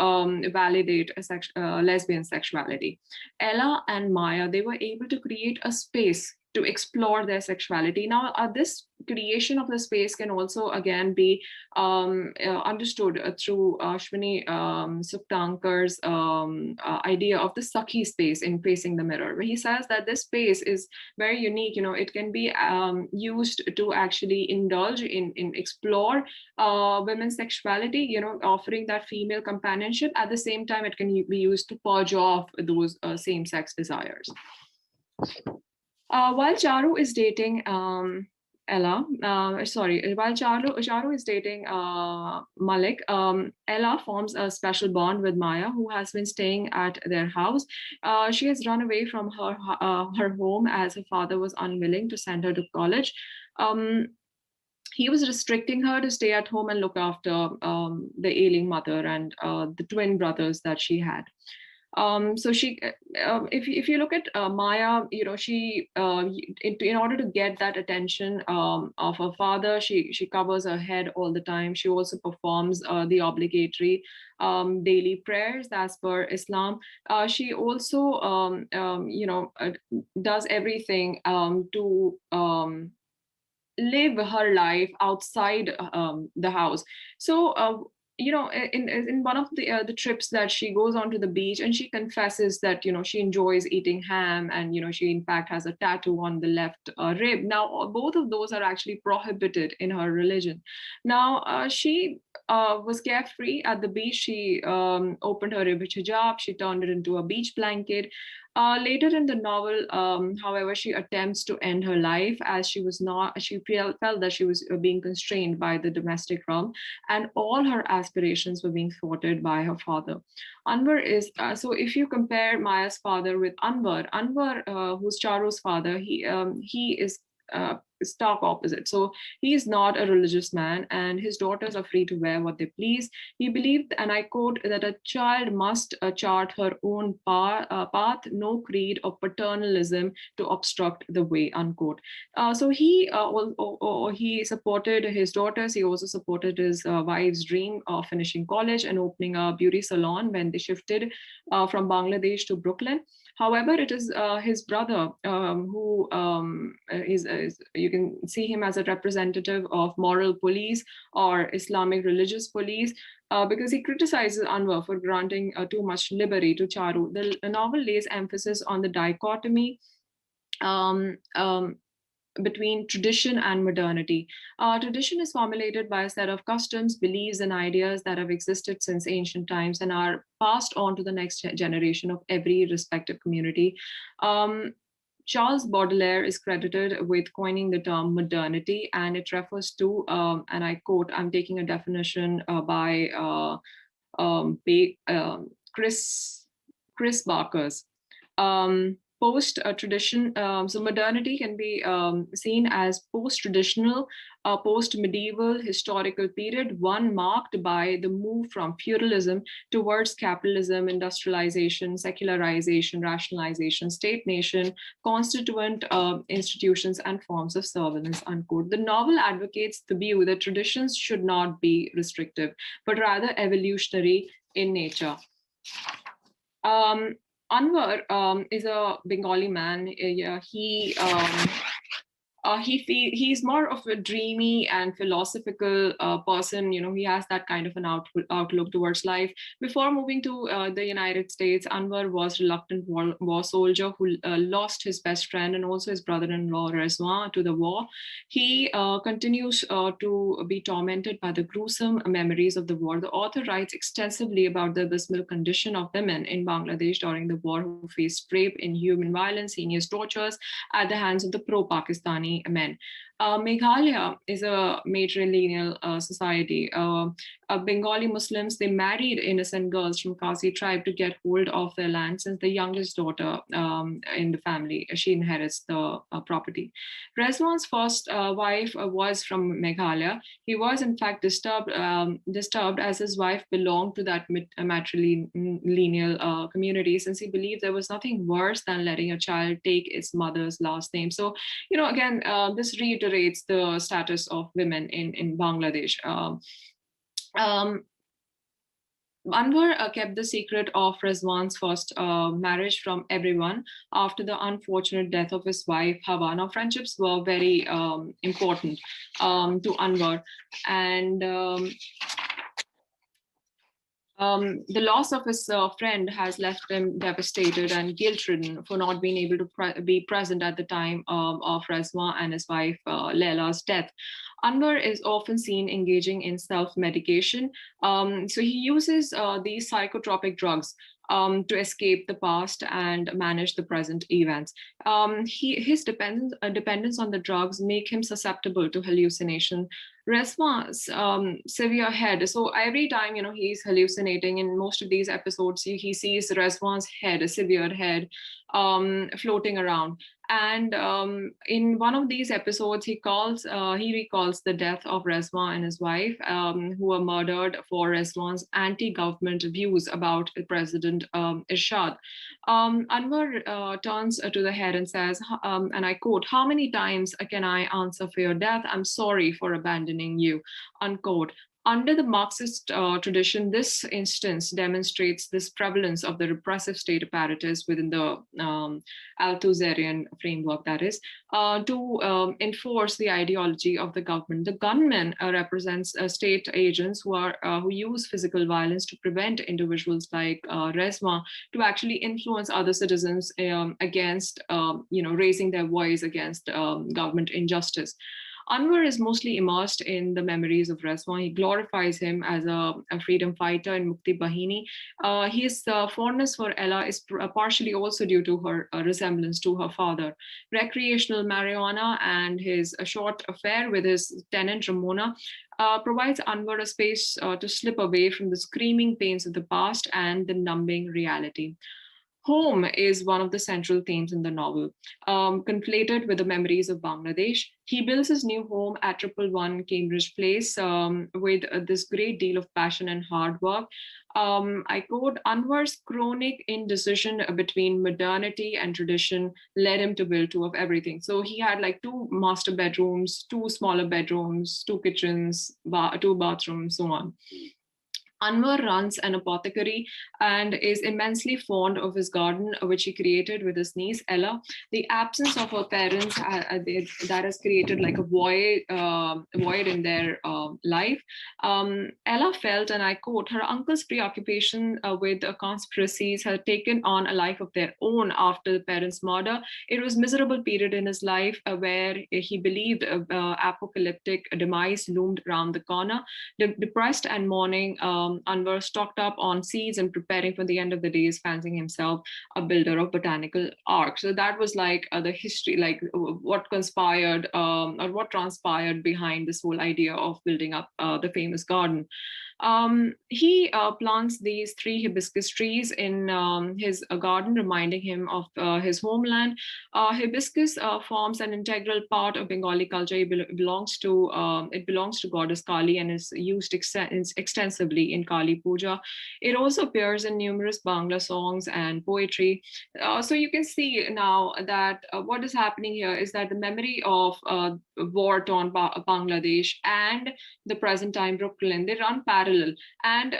validate lesbian sexuality. Ella and Maya, they were able to create a space to explore their sexuality. Now, this creation of the space can also again be understood through Ashwini Suptankar's idea of the Sakhi space in Facing the Mirror, where he says that this space is very unique. It can be used to actually indulge in explore women's sexuality, offering that female companionship. At the same time, it can be used to purge off those same-sex desires. While Charu is dating while Charu is dating Malik, Ella forms a special bond with Maya, who has been staying at their house. She has run away from her home as her father was unwilling to send her to college. He was restricting her to stay at home and look after the ailing mother and the twin brothers that she had. So she, if you look at Maya, she in order to get that attention of her father, she covers her head all the time. She also performs the obligatory daily prayers as per Islam. She also, does everything to live her life outside the house. So in one of the trips that she goes onto the beach, and she confesses that she enjoys eating ham, and she in fact has a tattoo on the left rib. Now both of those are actually prohibited in her religion. Now she was carefree at the beach. She opened her hijab, she turned it into a beach blanket. Later in the novel, however, she attempts to end her life, as she felt that she was being constrained by the domestic realm, and all her aspirations were being thwarted by her father. Anwar is, so if you compare Maya's father with Anwar, who's Charu's father, he is stark opposite. So he is not a religious man, and his daughters are free to wear what they please. He believed, and I quote, that a child must chart her own path, no creed or paternalism to obstruct the way, unquote. So he supported his daughters. He also supported his wife's dream of finishing college and opening a beauty salon when they shifted from Bangladesh to Brooklyn. However, it is his brother who is, you can see him as a representative of moral police or Islamic religious police, because he criticizes Anwar for granting too much liberty to Charu. The novel lays emphasis on the dichotomy between tradition and modernity. Tradition is formulated by a set of customs, beliefs, and ideas that have existed since ancient times and are passed on to the next generation of every respective community. Charles Baudelaire is credited with coining the term modernity, and it refers to, and I quote, I'm taking a definition by Chris Barker's. post-tradition. So modernity can be seen as post-traditional, post-medieval historical period, one marked by the move from feudalism towards capitalism, industrialization, secularization, rationalization, state nation, constituent institutions, and forms of surveillance, unquote. The novel advocates the view that traditions should not be restrictive, but rather evolutionary in nature. Anwar is a Bengali man. He's more of a dreamy and philosophical person. You know, he has that kind of an outlook towards life. Before moving to the United States, Anwar was a reluctant war soldier who lost his best friend and also his brother-in-law Rezwan to the war. He continues to be tormented by the gruesome memories of the war. The author writes extensively about the abysmal condition of women in Bangladesh during the war, who faced rape, inhuman violence, heinous tortures at the hands of the pro-Pakistani men. Meghalaya is a matrilineal society. Bengali Muslims, they married innocent girls from Kasi tribe to get hold of their land, since the youngest daughter in the family, she inherits the property. Rezwan's first wife was from Meghalaya. He was in fact disturbed as his wife belonged to that matrilineal community, since he believed there was nothing worse than letting a child take its mother's last name. So, you know, again, this reiterates the status of women in Bangladesh. Anwar kept the secret of Rezwan's first marriage from everyone after the unfortunate death of his wife, Hawa. Now, friendships were very important to Anwar. And the loss of his friend has left him devastated and guilt-ridden for not being able to be present at the time of Rezwan and his wife Leila's death. Anwar is often seen engaging in self-medication. So he uses these psychotropic drugs to escape the past and manage the present events. His dependence on the drugs make him susceptible to hallucination. Rezwan's severe head. So every time, you know, he's hallucinating in most of these episodes, he sees Rezwan's head, a severe head, floating around. And in one of these episodes, he recalls the death of Rezwan and his wife, who were murdered for Rezwan's anti-government views about President Irshad. Anwar turns to the head and says, and I quote, "How many times can I answer for your death? I'm sorry for abandoning you," unquote. Under the Marxist tradition, this instance demonstrates this prevalence of the repressive state apparatus within the Althusserian framework, that is, to enforce the ideology of the government. The gunman represents state agents who use physical violence to prevent individuals like Rezwan to actually influence other citizens against, raising their voice against government injustice. Anwar is mostly immersed in the memories of Rezwan. He glorifies him as a freedom fighter in Mukti Bahini. His fondness for Ella is partially also due to her resemblance to her father. Recreational marijuana and his short affair with his tenant Ramona provides Anwar a space to slip away from the screaming pains of the past and the numbing reality. Home is one of the central themes in the novel, conflated with the memories of Bangladesh. He builds his new home at 111 Cambridge Place with this great deal of passion and hard work. I quote, "Anwar's chronic indecision between modernity and tradition led him to build two of everything." So he had like two master bedrooms, two smaller bedrooms, two kitchens, two bathrooms, so on. Anwar runs an apothecary and is immensely fond of his garden, which he created with his niece Ella. The absence of her parents that has created like a void in their life. Ella felt, and I quote, "Her uncle's preoccupation with conspiracies had taken on a life of their own after the parents' murder. It was a miserable period in his life where he believed apocalyptic demise loomed around the corner. Depressed and mourning, Anwar stocked up on seeds and preparing for the end of the days, fancying himself a builder of botanical ark." So that was like the history, like what conspired or what transpired behind this whole idea of building up the famous garden. He plants these 3 hibiscus trees in his garden, reminding him of his homeland. Hibiscus forms an integral part of Bengali culture. It belongs to goddess Kali and is used extensively in Kali Puja. It also appears in numerous Bangla songs and poetry. So you can see now that what is happening here is that the memory of war-torn Bangladesh and the present time Brooklyn, they run parallel. And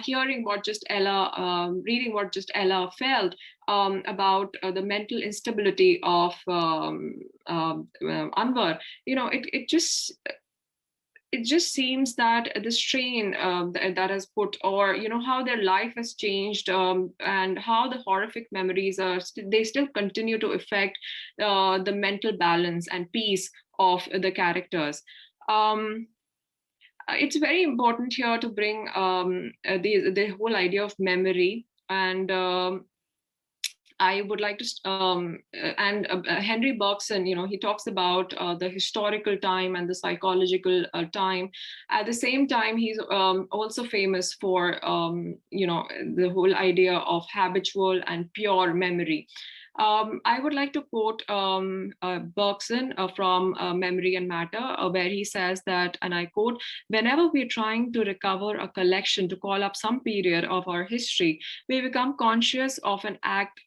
hearing what just Ella, reading what just Ella felt about the mental instability of Anwar, it just seems that the strain that has put, or how their life has changed, and how the horrific memories they still continue to affect the mental balance and peace of the characters. It's very important here to bring the whole idea of memory, and I would like to, Henry Bergson, he talks about the historical time and the psychological time. At the same time, he's also famous for, the whole idea of habitual and pure memory. I would like to quote Bergson from Memory and Matter, where he says that, and I quote, "Whenever we're trying to recover a collection to call up some period of our history, we become conscious of an act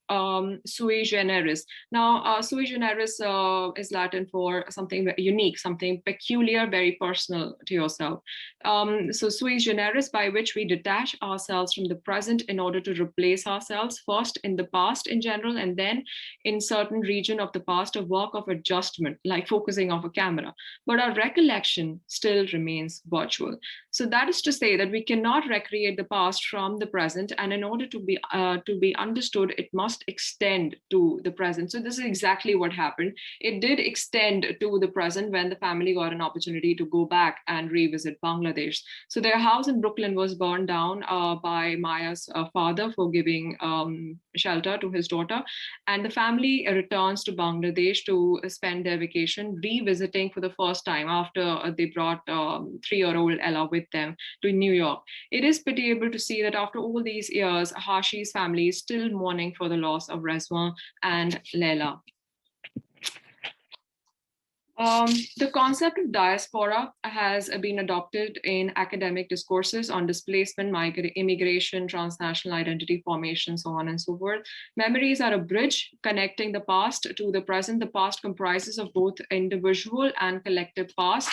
sui generis." Now, sui generis is Latin for something unique, something peculiar, very personal to yourself. So sui generis, by which we detach ourselves from the present in order to replace ourselves first in the past in general, and then in certain region of the past, a work of adjustment, like focusing of a camera. But our recollection still remains virtual. So that is to say that we cannot recreate the past from the present, and in order to be understood, it must extend to the present. So this is exactly what happened. It did extend to the present when the family got an opportunity to go back and revisit Bangladesh. So their house in Brooklyn was burned down by Maya's father for giving shelter to his daughter. And the family returns to Bangladesh to spend their vacation, revisiting for the first time after they brought 3-year-old Ella with them to New York. It is pitiable to see that after all these years, Hashi's family is still mourning for the loss of Rezwan and Leila. The concept of diaspora has been adopted in academic discourses on displacement, immigration, transnational identity formation, so on and so forth. Memories are a bridge connecting the past to the present. The past comprises of both individual and collective past,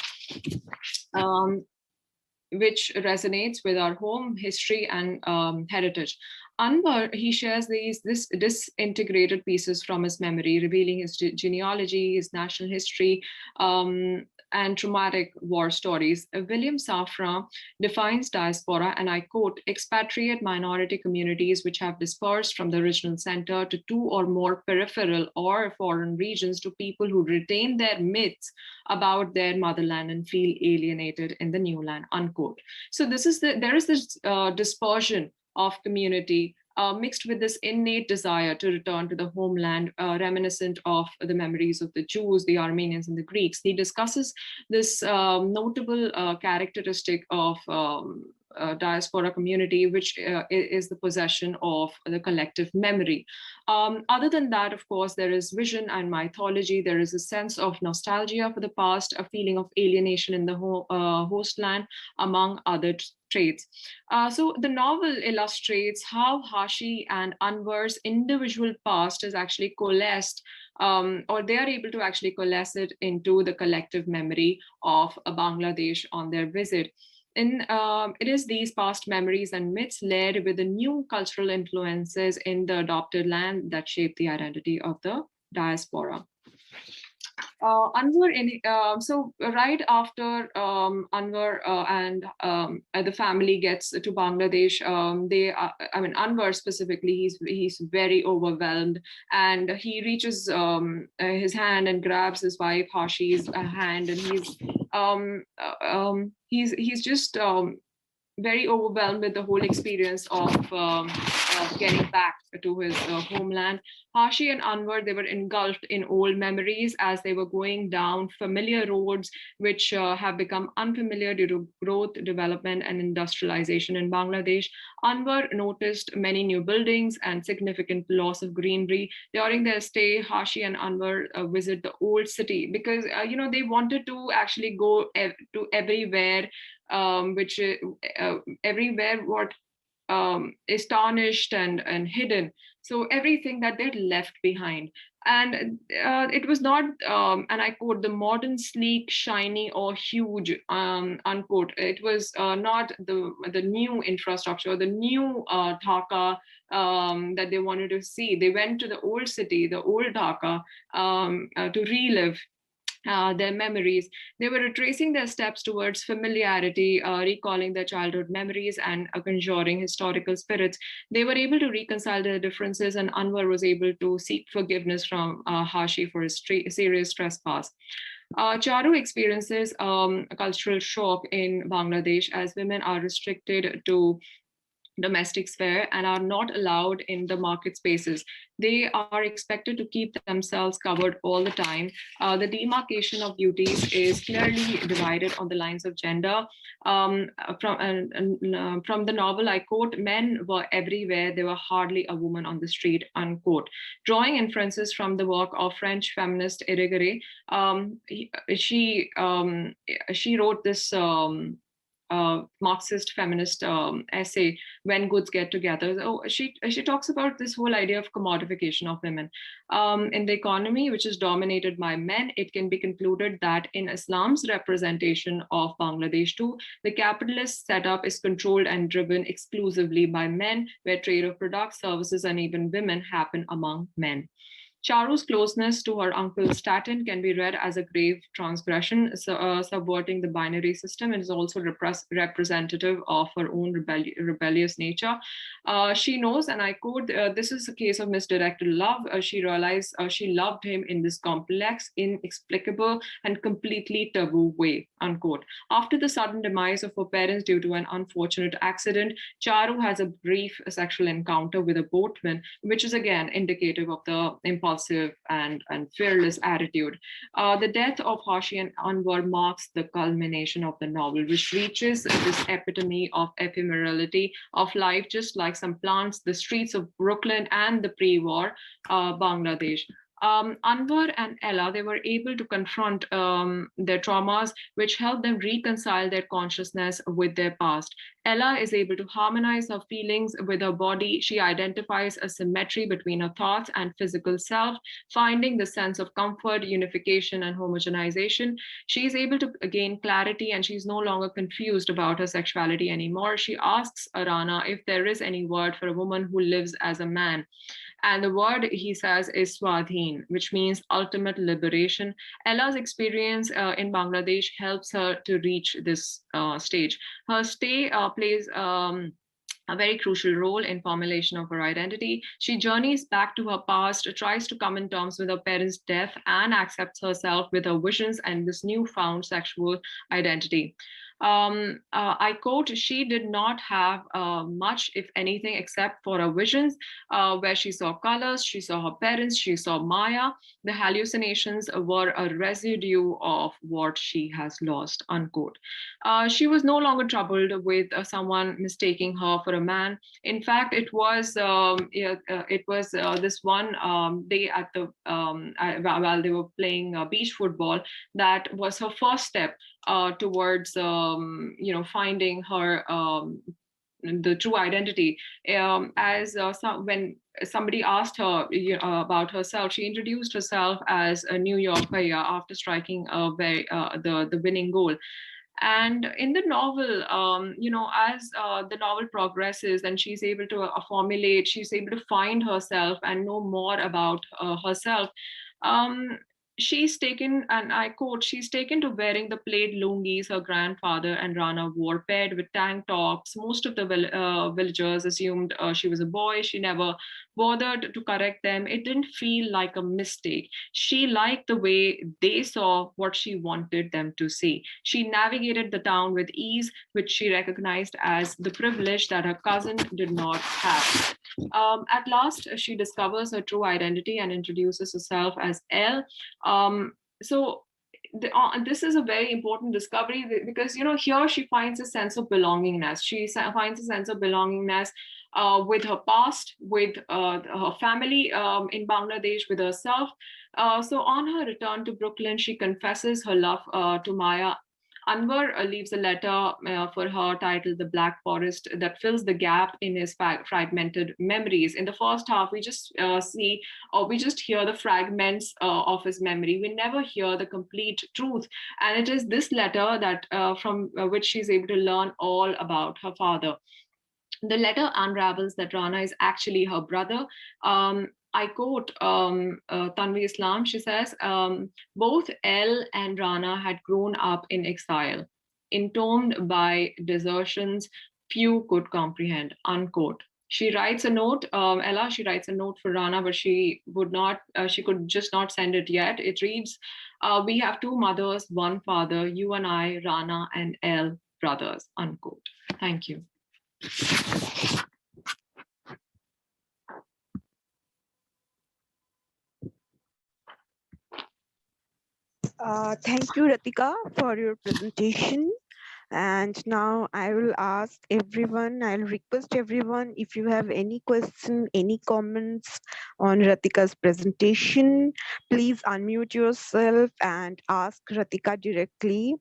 which resonates with our home, history, and heritage. Anwar, he shares these disintegrated pieces from his memory, revealing his genealogy, his national history, and traumatic war stories. William Safran defines diaspora, and I quote, "expatriate minority communities which have dispersed from the original center to 2 or more peripheral or foreign regions, to people who retain their myths about their motherland and feel alienated in the new land," unquote. So there is this dispersion of community mixed with this innate desire to return to the homeland, reminiscent of the memories of the Jews, the Armenians, and the Greeks. He discusses this notable characteristic of diaspora community, which is the possession of the collective memory. Other than that, of course, there is vision and mythology. There is a sense of nostalgia for the past, a feeling of alienation in the host land, among other traits. So the novel illustrates how Hashi and Anwar's individual past is actually coalesced, or they are able to actually coalesce it into the collective memory of Bangladesh on their visit. It is these past memories and myths layered with the new cultural influences in the adopted land that shape the identity of the diaspora. Anwar, so right after Anwar and the family gets to Bangladesh, Anwar specifically, he's very overwhelmed, and he reaches his hand and grabs his wife Hashi's hand, and he's just very overwhelmed with the whole experience of getting back to his homeland. Hashi and Anwar, they were engulfed in old memories as they were going down familiar roads, which have become unfamiliar due to growth, development, and industrialization in Bangladesh. Anwar noticed many new buildings and significant loss of greenery. During their stay, Hashi and Anwar visit the old city because, they wanted to actually go to everywhere, which everywhere what is tarnished and hidden. So everything that they'd left behind. And it was not, and I quote, the modern, sleek, shiny, or huge, unquote. It was not the new infrastructure, the new Dhaka that they wanted to see. They went to the old city, the old Dhaka, to relive their memories. They were retracing their steps towards familiarity, recalling their childhood memories, and conjuring historical spirits. They were able to reconcile their differences, and Anwar was able to seek forgiveness from Hashi for his serious trespass. Charu experiences a cultural shock in Bangladesh as women are restricted to domestic sphere and are not allowed in the market spaces. They are expected to keep themselves covered all the time. The demarcation of duties is clearly divided on the lines of gender. From the novel, I quote, "Men were everywhere, there were hardly a woman on the street," unquote. Drawing inferences from the work of French feminist Irigaray, she wrote this Marxist feminist essay, "When Goods Get Together." So she talks about this whole idea of commodification of women. In the economy, which is dominated by men, it can be concluded that in Islam's representation of Bangladesh too, the capitalist setup is controlled and driven exclusively by men, where trade of products, services, and even women happen among men. Charu's closeness to her uncle Staten can be read as a grave transgression, subverting the binary system, and is also representative of her own rebellious nature. She knows, and I quote, "This is a case of misdirected love." She realized she loved him in this complex, inexplicable, and completely taboo way, unquote. After the sudden demise of her parents due to an unfortunate accident, Charu has a brief sexual encounter with a boatman, which is again indicative of the impulsive and fearless attitude. The death of Hashi and Anwar marks the culmination of the novel, which reaches this epitome of ephemerality of life, just like some plants, the streets of Brooklyn, and the pre-war Bangladesh. Anwar and Ella, they were able to confront their traumas, which helped them reconcile their consciousness with their past. Ella is able to harmonize her feelings with her body. She identifies a symmetry between her thoughts and physical self, finding the sense of comfort, unification, and homogenization. She is able to gain clarity, and she's no longer confused about her sexuality anymore. She asks Arana if there is any word for a woman who lives as a man. And the word, he says, is Swadhin, which means ultimate liberation. Ella's experience in Bangladesh helps her to reach this stage. Her stay plays a very crucial role in formulation of her identity. She journeys back to her past, tries to come in terms with her parents' death, and accepts herself with her visions and this newfound sexual identity. I quote, "She did not have much, if anything, except for her visions, where she saw colors, she saw her parents, she saw Maya. The hallucinations were a residue of what she has lost," unquote. She was no longer troubled with someone mistaking her for a man. In fact, it was this one day at the while they were playing beach football, that was her first step towards finding her the true identity. When somebody asked her about herself, she introduced herself as a New York Bhaiya after striking the winning goal. And in the novel, as the novel progresses and she's able to formulate, she's able to find herself and know more about herself. She's taken, and I quote, "She's taken to wearing the plaid lungis her grandfather and Rana wore, paired with tank tops. Most of the villagers assumed she was a boy. She never bothered to correct them. It didn't feel like a mistake. She liked the way they saw what she wanted them to see. She navigated the town with ease, which she recognized as the privilege that her cousin did not have. At last, she discovers her true identity and introduces herself as Elle. So this is a very important discovery because here she finds a sense of belongingness. She finds a sense of belongingness with her past, with her family in Bangladesh, with herself. So on her return to Brooklyn, she confesses her love to Maya. Anwar leaves a letter for her titled The Black Forest that fills the gap in his fragmented memories. In the first half, we just see or we just hear the fragments of his memory. We never hear the complete truth. And it is this letter that from which she's able to learn all about her father. The letter unravels that Rana is actually her brother. I quote Tanvi Islam. She says, both Elle and Rana had grown up in exile, entombed by desertions few could comprehend, unquote. She writes a note, Ella, she writes a note for Rana, but she could just not send it yet. It reads, we have two mothers, one father, you and I, Rana and Elle, brothers, unquote. Thank you. Thank you, Ratika, for your presentation. And now I will ask everyone, I'll request everyone, if you have any question, any comments on Ratika's presentation, please unmute yourself and ask Ratika directly.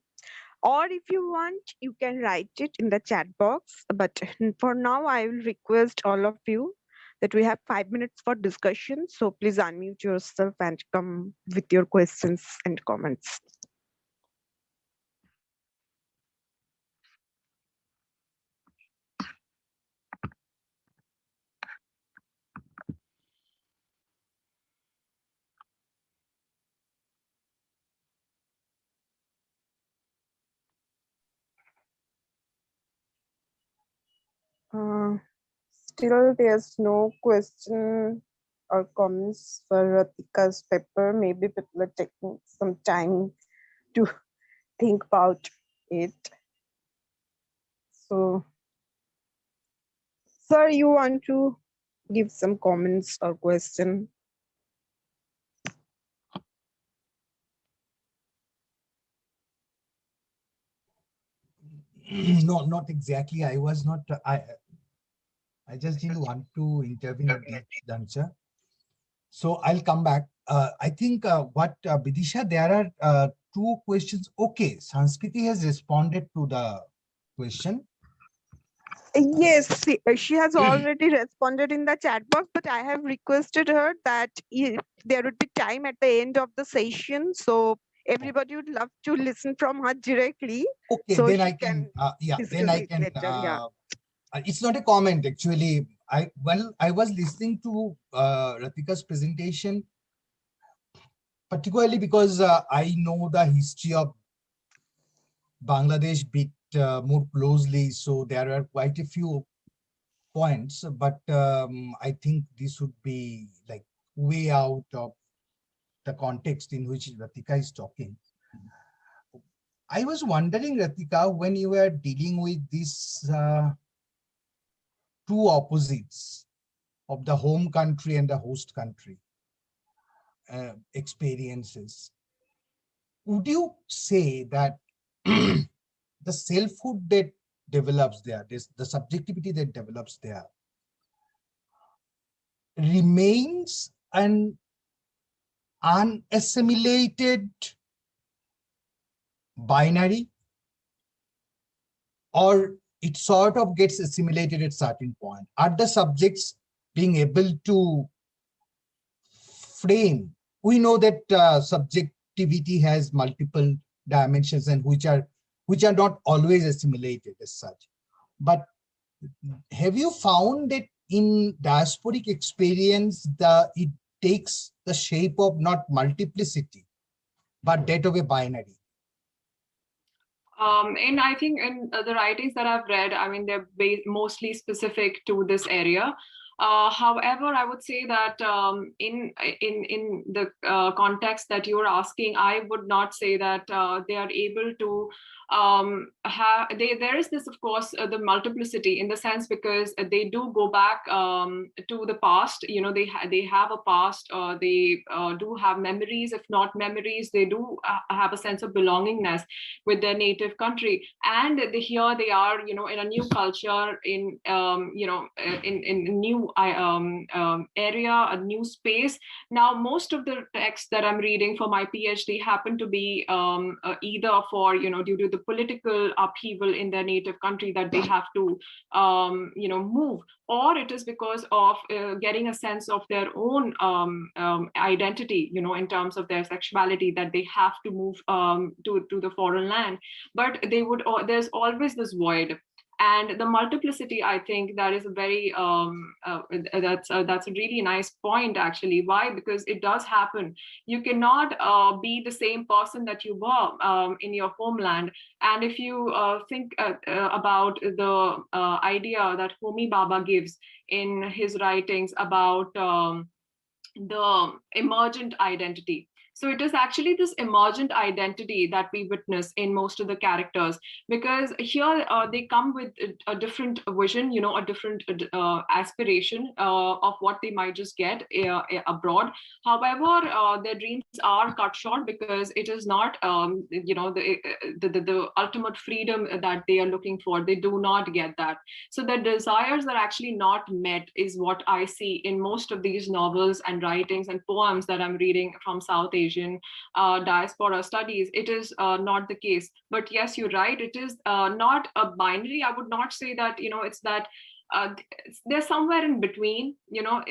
Or if you want, you can write it in the chat box. But for now, I will request all of you that we have 5 minutes for discussion. So please unmute yourself and come with your questions and comments. Still, there's no question or comments for Ratika's paper. Maybe people are taking some time to think about it. So, sir, you want to give some comments or question? No, not exactly. I was not. I just didn't want to intervene at this juncture. So I'll come back. I think what Bidisha, there are two questions. Okay, Sanskriti has responded to the question. Yes, she has already responded in the chat box, but I have requested her that if there would be time at the end of the session, so everybody would love to listen from her directly. Okay, so then she I can, yeah, then I can, better, it's not a comment actually. I was listening to Ratika's presentation, particularly because I know the history of Bangladesh bit more closely. So there are quite a few points, but I think this would be like way out of the context in which Ratika is talking. I was wondering, Ratika, when you were dealing with these two opposites of the home country and the host country experiences, would you say that the selfhood that develops there, the subjectivity that develops there, remains an unassimilated binary, or it sort of gets assimilated at certain point? Are the subjects being able to frame? We know that subjectivity has multiple dimensions and which are not always assimilated as such. But have you found that in diasporic experience, it takes the shape of not multiplicity, but that of a binary? And I think in the writings that I've read, I mean, they're mostly specific to this area. However, I would say that in the context that you're asking, I would not say that they are able to have. There is this, of course, the multiplicity in the sense because they do go back to the past. You know, they have a past. They do have memories. If not memories, they do have a sense of belongingness with their native country, and here they are, you know, in a new culture, in in a new area, a new space. Now, most of the texts that I'm reading for my PhD happen to be either for, you know, due to the political upheaval in their native country that they have to move, or it is because of getting a sense of their own identity, you know, in terms of their sexuality, that they have to move to the foreign land. But there's always this void. And the multiplicity, I think that is a very that's a really nice point, actually. Why? Because it does happen. You cannot be the same person that you were in your homeland. And if you think about the idea that Homi Baba gives in his writings about the emergent identity. So it is actually this emergent identity that we witness in most of the characters, because here they come with a different vision, you know, a different aspiration of what they might just get abroad. However, their dreams are cut short because it is not, the ultimate freedom that they are looking for. They do not get that. So their desires are actually not met, is what I see in most of these novels and writings and poems that I'm reading from South Asian diaspora studies. It is not the case. But yes, you're right. It is not a binary. I would not say that, you know, it's that they're somewhere in between. You know,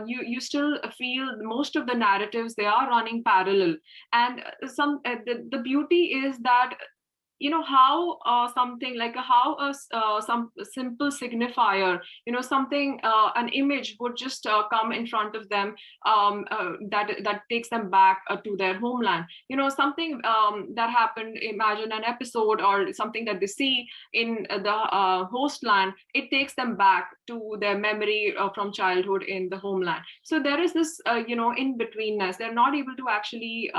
you still feel most of the narratives, they are running parallel. And the beauty is that, you know, how something like some simple signifier, you know, something an image would just come in front of them, that takes them back to their homeland. You know, something that happened, imagine an episode or something that they see in the host land, it takes them back to their memory from childhood in the homeland. So there is this in betweenness. They're not able to actually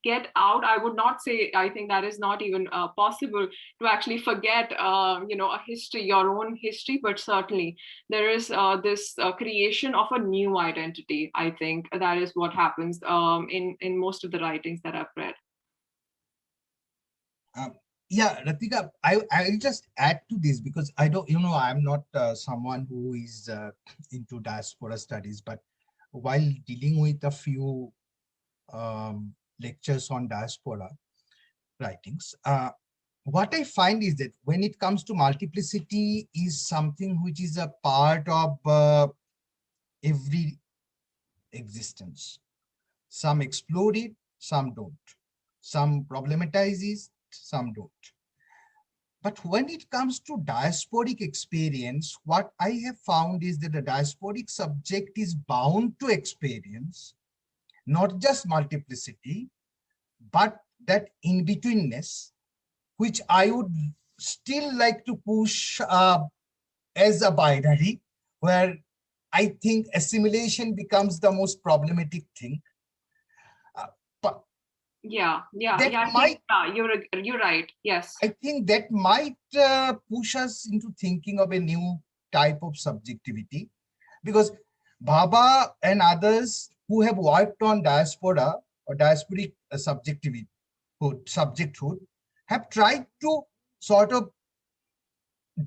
get out. I would not say, I think that is not even possible to actually forget a history, your own history, but certainly there is this creation of a new identity. I think that is what happens in most of the writings that I've read. Yeah, Ratika, I'll just add to this because I don't, I'm not someone who is into diaspora studies, but while dealing with a few lectures on diaspora writings, what I find is that when it comes to multiplicity is something which is a part of every existence. Some explore it, some don't. Some problematize it, some don't. But when it comes to diasporic experience, what I have found is that the diasporic subject is bound to experience not just multiplicity, but that in-betweenness, which I would still like to push as a binary, where I think assimilation becomes the most problematic thing. But yeah, you're right. Yes, I think that might push us into thinking of a new type of subjectivity, because Bhabha and others who have worked on diaspora or diasporic subjecthood have tried to sort of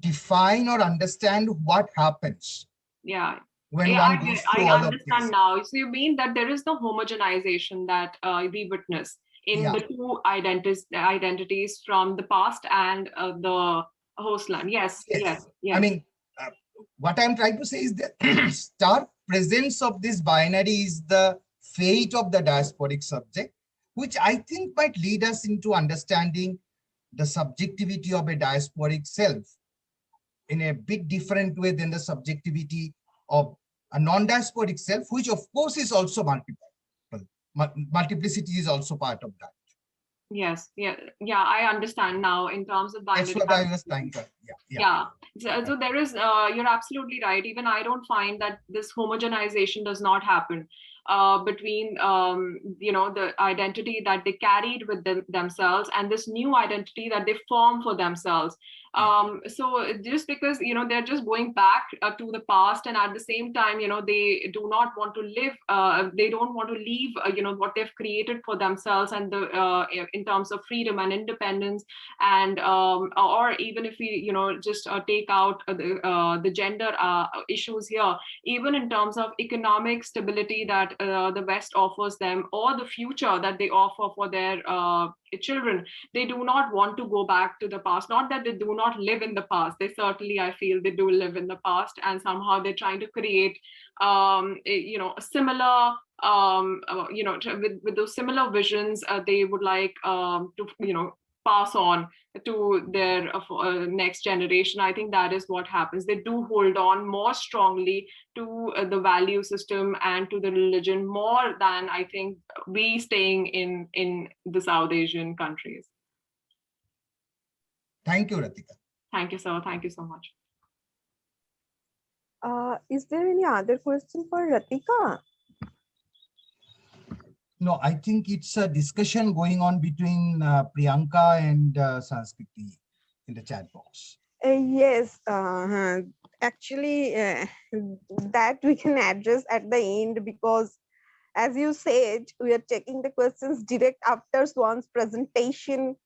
define or understand what happens. Yeah. When one goes through all of understand this. now. So you mean that there is the homogenization that we witness in the two identities from the past and the host land. Yes. I mean, what I'm trying to say is that stark presence of this binary is the fate of the diasporic subject, which I think might lead us into understanding the subjectivity of a diasporic self in a bit different way than the subjectivity of a non-diasporic self, which of course is also multiple. Multiplicity is also part of that. Yes, yeah, I understand now in terms of That's binary. what I was trying to. Yeah. So there is, you're absolutely right. Even I don't find that this homogenization does not happen between, the identity that they carried with themselves and this new identity that they form for themselves. So just because, they're just going back to the past, and at the same time, they do not want to live, they don't want to leave, what they've created for themselves, and in terms of freedom and independence, and or even if we just take out the gender issues here, even in terms of economic stability that the West offers them, or the future that they offer for their children, they do not want to go back to the past. Not that they do not live in the past, they certainly, I feel, they do live in the past, and somehow they're trying to create a similar with those similar visions, they would like to pass on to their next generation. I think that is what happens. They do hold on more strongly to the value system and to the religion, more than I think we staying in the South Asian countries. Thank you, Ratika. Thank you, sir. Thank you so much. Is there any other question for Ratika? No, I think it's a discussion going on between Priyanka and Sanskriti in the chat box. Yes, actually, that we can address at the end, because as you said, we are taking the questions direct after Swan's presentation